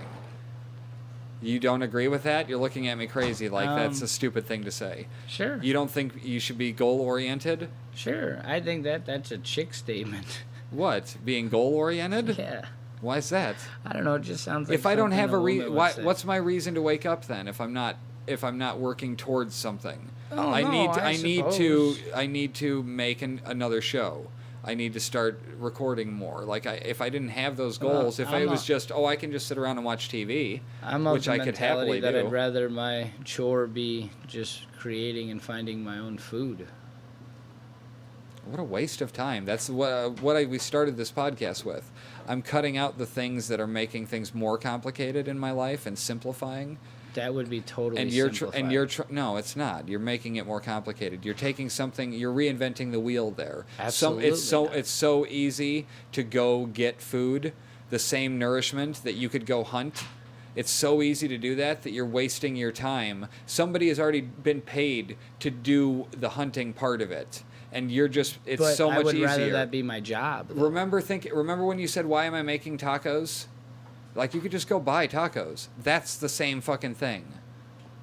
You don't agree with that? You're looking at me crazy like that's a stupid thing to say. Sure. You don't think you should be goal oriented? Sure. I think that's a chick statement. What? Being goal oriented? Yeah. Why is that? I don't know. It just sounds like If I don't something have a a woman would say. what's my reason to wake up then? If I'm not, if I'm not working towards something. Oh, I no, need to make another show. I need to start recording more. Like if I didn't have those goals, if it was just I can just sit around and watch TV, which I could happily that do. I'd rather my chore be just creating and finding my own food. What a waste of time. That's we started this podcast with. I'm cutting out the things that are making things more complicated in my life and simplifying. That would be totally and simplified. No, it's not. You're making it more complicated. You're taking something, you're reinventing the wheel there. Absolutely. It's so easy to go get food, the same nourishment that you could go hunt. It's so easy to do that you're wasting your time. Somebody has already been paid to do the hunting part of it. And it's but so much easier. I would rather that be my job. Remember when you said, why am I making tacos? Like, you could just go buy tacos. That's the same fucking thing.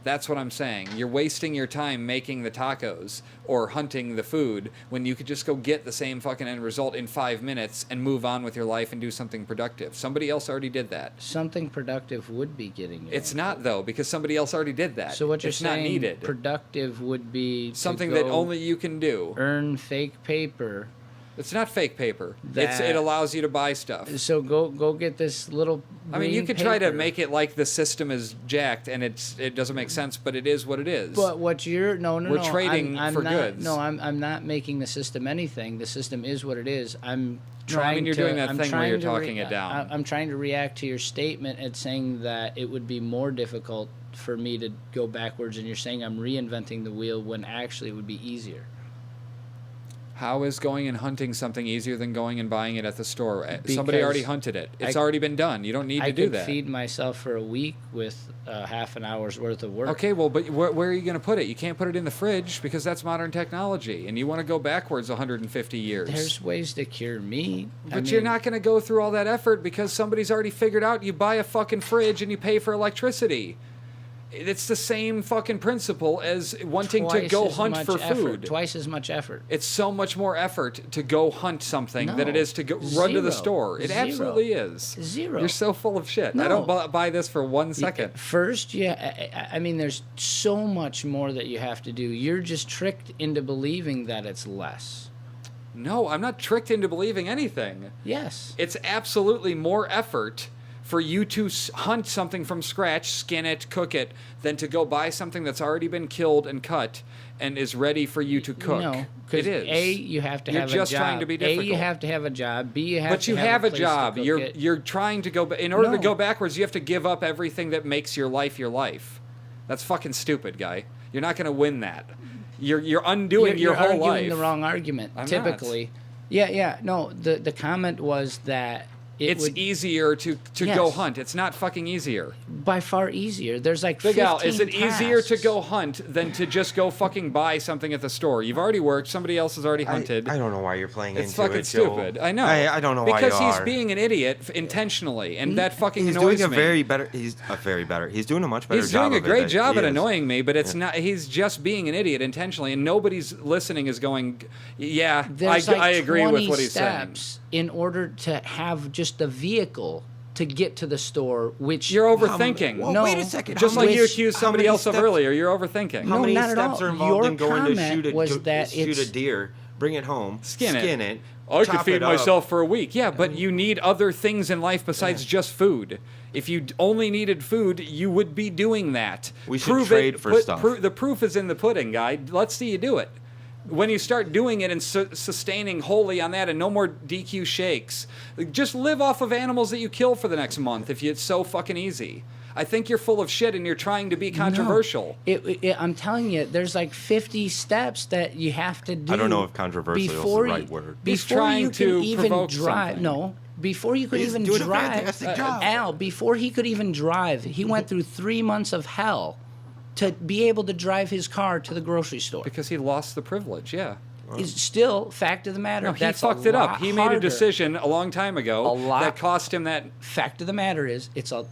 That's what I'm saying. You're wasting your time making the tacos or hunting the food when you could just go get the same fucking end result in 5 minutes and move on with your life and do something productive. Somebody else already did that. Something productive would be getting you. It's not, though, because somebody else already did that. So what you're it's saying, not needed. productive would be something that only you can do. Earn fake paper. It's not fake paper. That- It allows you to buy stuff. So go get this little. I mean, you green could try to paper. make it like the system is jacked and it doesn't make sense, but it is what it is. But what you're We're trading I'm for not, goods. No, I'm not making the system anything. The system is what it is. I'm trying. you're to, doing that I'm thing where trying you're to talking it down. I'm trying to react to your statement and saying that it would be more difficult for me to go backwards, and you're saying I'm reinventing the wheel when actually it would be easier. How is going and hunting something easier than going and buying it at the store? Somebody Because already hunted it. It's already been done. You don't need to do I could that. feed myself for a week with half an hour's worth of work. Okay, well, but where are you going to put it? You can't put it in the fridge because that's modern technology, and you want to go backwards 150 years. There's ways to cure meat. But you're not going to go through all that effort because somebody's already figured out you buy a fucking fridge and you pay for electricity. It's the same fucking principle as wanting to go hunt for food. Twice as much effort. It's so much more effort to go hunt something than it is to go run to the store. It absolutely is. Zero. You're so full of shit. No. I don't buy this for 1 second. First, I mean, there's so much more that you have to do. You're just tricked into believing that it's less. No, I'm not tricked into believing anything. Yes. It's absolutely more effort for you to hunt something from scratch, skin it, cook it, than to go buy something that's already been killed and cut and is ready for you to cook. No, it because is. A, you have to You're have just a job. trying to be A, difficult. you have to have a job. B, you have But to you have have a place to job. cook You're it. you're trying to go. In order to No. go backwards, you have to give up everything that makes your life your life. That's fucking stupid, guy. You're not going to win that. You're undoing your whole You're life. arguing the wrong argument. I'm typically. Yeah. No, the comment was that it's easier to go Yes. hunt. It's not fucking easier. by far easier. There's like Big 15 Al, is it easier to tasks. go hunt than to just go fucking buy something at the store? You've already worked. Somebody else has already hunted. I don't know why you're playing It's into fucking it, Joel. stupid. I know. I don't know why because you he's are. being an idiot intentionally, and that fucking He's annoys doing me. He's doing a much better He's job. doing a of it great than job he at is. annoying me, but it's not. He's just being an idiot intentionally, and nobody's listening is going. Yeah, There's I like agree 20 with what he's saying. steps in order to have just a vehicle to get to the store, which You're overthinking. Well, No. wait a second. Just How like many- you accused how somebody many else of steps- earlier, you're overthinking. How No, many not at steps all. are involved Your in going to comment shoot was that shoot it's- a deer, bring it home, Skin it. I could chop feed it up? myself for a week. Yeah, but you need other things in life besides just food. If you only needed food, you would be doing that. We should trade for stuff. The proof is in the pudding, guy. Let's see you do it. When you start doing it and sustaining wholly on that and no more DQ shakes, just live off of animals that you kill for the next month if it's so fucking easy. I think you're full of shit and you're trying to be controversial. I'm telling you, there's like 50 steps that you have to do. I don't know if controversial is the before right you- word. He's Before trying you to can even provoke drive, something. no. Before you could He's even doing a drive, fantastic job. Al, before he could even drive, he went through 3 months of hell to be able to drive his car to the grocery store. Because he lost the privilege, yeah. Is still fact of the matter. No, he That's fucked a it up. lot He made a harder. decision a long time ago A lot- that cost him that. Fact of the matter is, it's a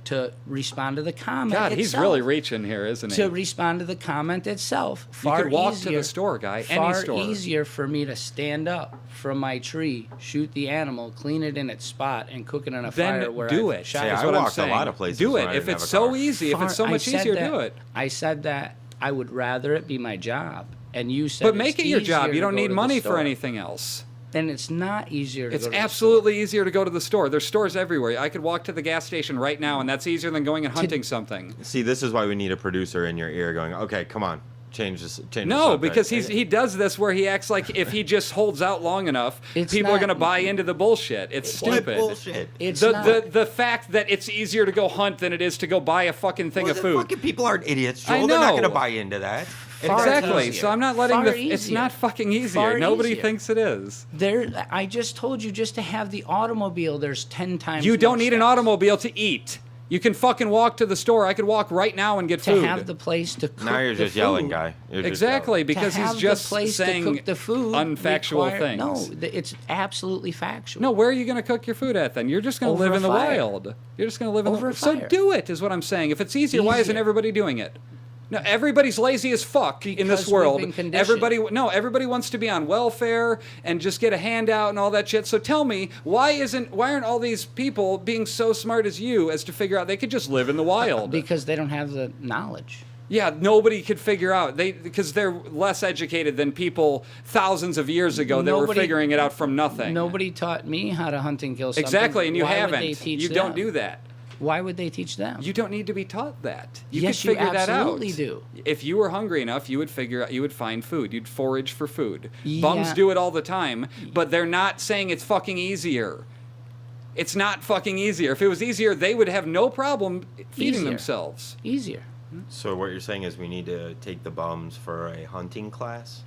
to respond to the comment. God, he's itself. really reaching here, isn't he? To respond to the comment itself. You Far could walk easier, to the store, guy. Any far store. easier for me to stand up from my tree, shoot the animal, clean it in its spot, and cook it on a Then fire where do I it. shot Yeah, Is I what I'm walked a saying. lot of places Do when it. I If didn't it's have a so car. easy, if it's so I much said easier, that- do it. I said that I would rather it be my job, and you said But make it's it your easier job. to You don't go need to the money for store. anything else. Then it's not easier to It's go to the absolutely easier to go to the store. There's stores everywhere. I could walk to the gas station right now, and that's easier than going and hunting something. See, this is why we need a producer in your ear going, okay, come on, change this. Change the No, subject." because he does this where he acts like if he just holds out long enough, It's people are not- going to buy into the bullshit. It's What stupid. bullshit. It's The, not. the fact that it's easier to go hunt than it is to go buy a fucking thing Well, of the food. fucking people aren't idiots, I Joel. They're not know. going to buy into that. Far Exactly. easier. So I'm not letting Far It's easier. not fucking easier. Far Nobody easier. thinks it is. I just told you, just to have the automobile, there's 10 times. You don't more need an steps. automobile to eat. You can fucking walk to the store. I could walk right now and get to food. have the place to cook. Now you're the just yelling, food. guy. You're just Exactly, yelling. because To he's have just the place saying to cook the food unfactual require- things. No, it's absolutely factual. No, where are you going to cook your food at then? You're just going to Over live a in the fire. wild. You're just going to live in Over the a So fire. do it, is what I'm saying. If it's easier, why isn't Easier. everybody doing it? No, everybody's lazy as fuck in Because this we've world. been conditioned. Everybody wants to be on welfare and just get a handout and all that shit. So tell me, why aren't all these people being so smart as you as to figure out they could just live in the wild? Because they don't have the knowledge. Yeah, nobody could figure out because they're less educated than people thousands of years ago that were Nobody- figuring it out from nothing. Nobody taught me how to hunt and kill something. Exactly, and you Why haven't. Would they teach You them? don't do that. Why would they teach them? You don't need to be taught that. You Yes, could you figure that out. absolutely do. If you were hungry enough, you would figure out. You would find food. You'd forage for food. Yeah. Bums do it all the time, but they're not saying it's fucking easier. It's not fucking easier. If it was easier, they would have no problem feeding Easier. themselves. Easier. So what you're saying is we need to take the bums for a hunting class?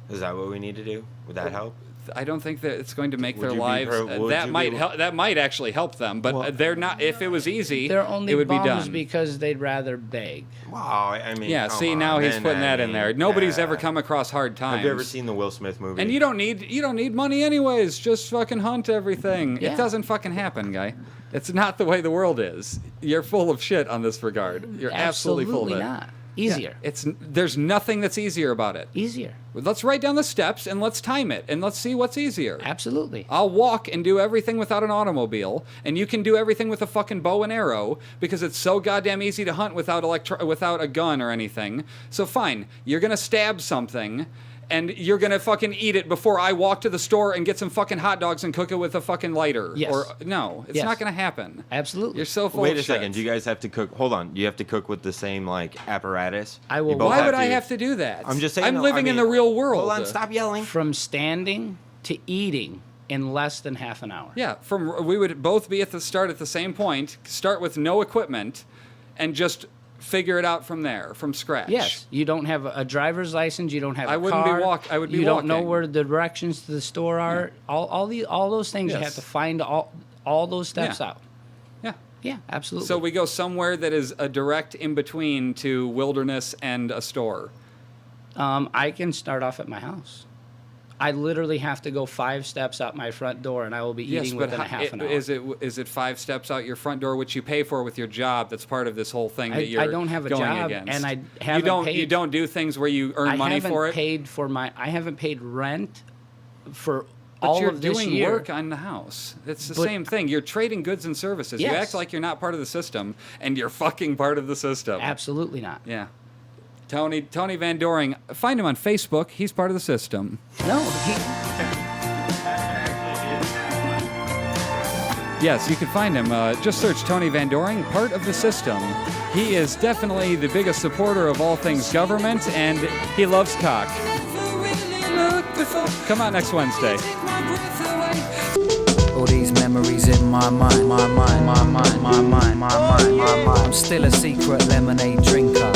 Is that what we need to do? Would that help? I don't think that it's going to make Would their you be lives. would That you might be- help. That might actually help them, but Well- they're not. If it was easy, They're only it would be bums done. because they'd rather beg. Wow, I mean, Yeah. come See, on, now he's man, putting that in there. Nobody's yeah. ever come across hard times. Have you ever seen the Will Smith movie? And you don't need money anyways. Just fucking hunt everything. Yeah. It doesn't fucking happen, guy. It's not the way the world is. You're full of shit on this regard. You're absolutely full of it. not. Easier. Yeah, there's nothing that's easier about it. Easier. Let's write down the steps and let's time it and let's see what's easier. Absolutely. I'll walk and do everything without an automobile, and you can do everything with a fucking bow and arrow because it's so goddamn easy to hunt without without a gun or anything. So fine, you're gonna stab something, and you're gonna fucking eat it before I walk to the store and get some fucking hot dogs and cook it with a fucking lighter. Yes. Or no, it's Yes. not gonna happen. Absolutely. You're so full Wait of a shit. second. Do you guys have to cook? Hold on. You have to cook with the same like apparatus. I will- You both Why would I have to do that? I'm just saying. I'm no, living I in mean- the real world. Hold on. Stop yelling. From standing to eating in less than half an hour. Yeah, we would both be at the same point, start with no equipment, and just figure it out from there, from scratch. Yes, you don't have a driver's license. You don't have. I a wouldn't be car, I would be You don't know walking. where the directions to the store are. All those things you Yes. have to find all those steps Yeah. out. Yeah. Yeah, absolutely. So we go somewhere that is a direct in between to wilderness and a store. I can start off at my house. I literally have to go 5 steps out my front door, and I will be eating within a half an hour. Is it 5 steps out your front door, which you pay for with your job? That's part of this whole thing that you're I don't have a going job, against. and I haven't You paid- don't do things where you earn I money haven't for it. paid for I haven't paid rent for But all you're of this doing year. work on the house. It's the But- same thing. You're trading goods and services. You Yes. act like you're not part of the system, and you're fucking part of the system. Absolutely not. Yeah. Tony Van Doring. Find him on Facebook. He's part of the system. No, Yes, you can find him. Just search Tony Van Doring, part of the system. He is definitely the biggest supporter of all things government, and he loves cock. Come out next Wednesday. All these memories in my mind. I'm still a secret lemonade drinker.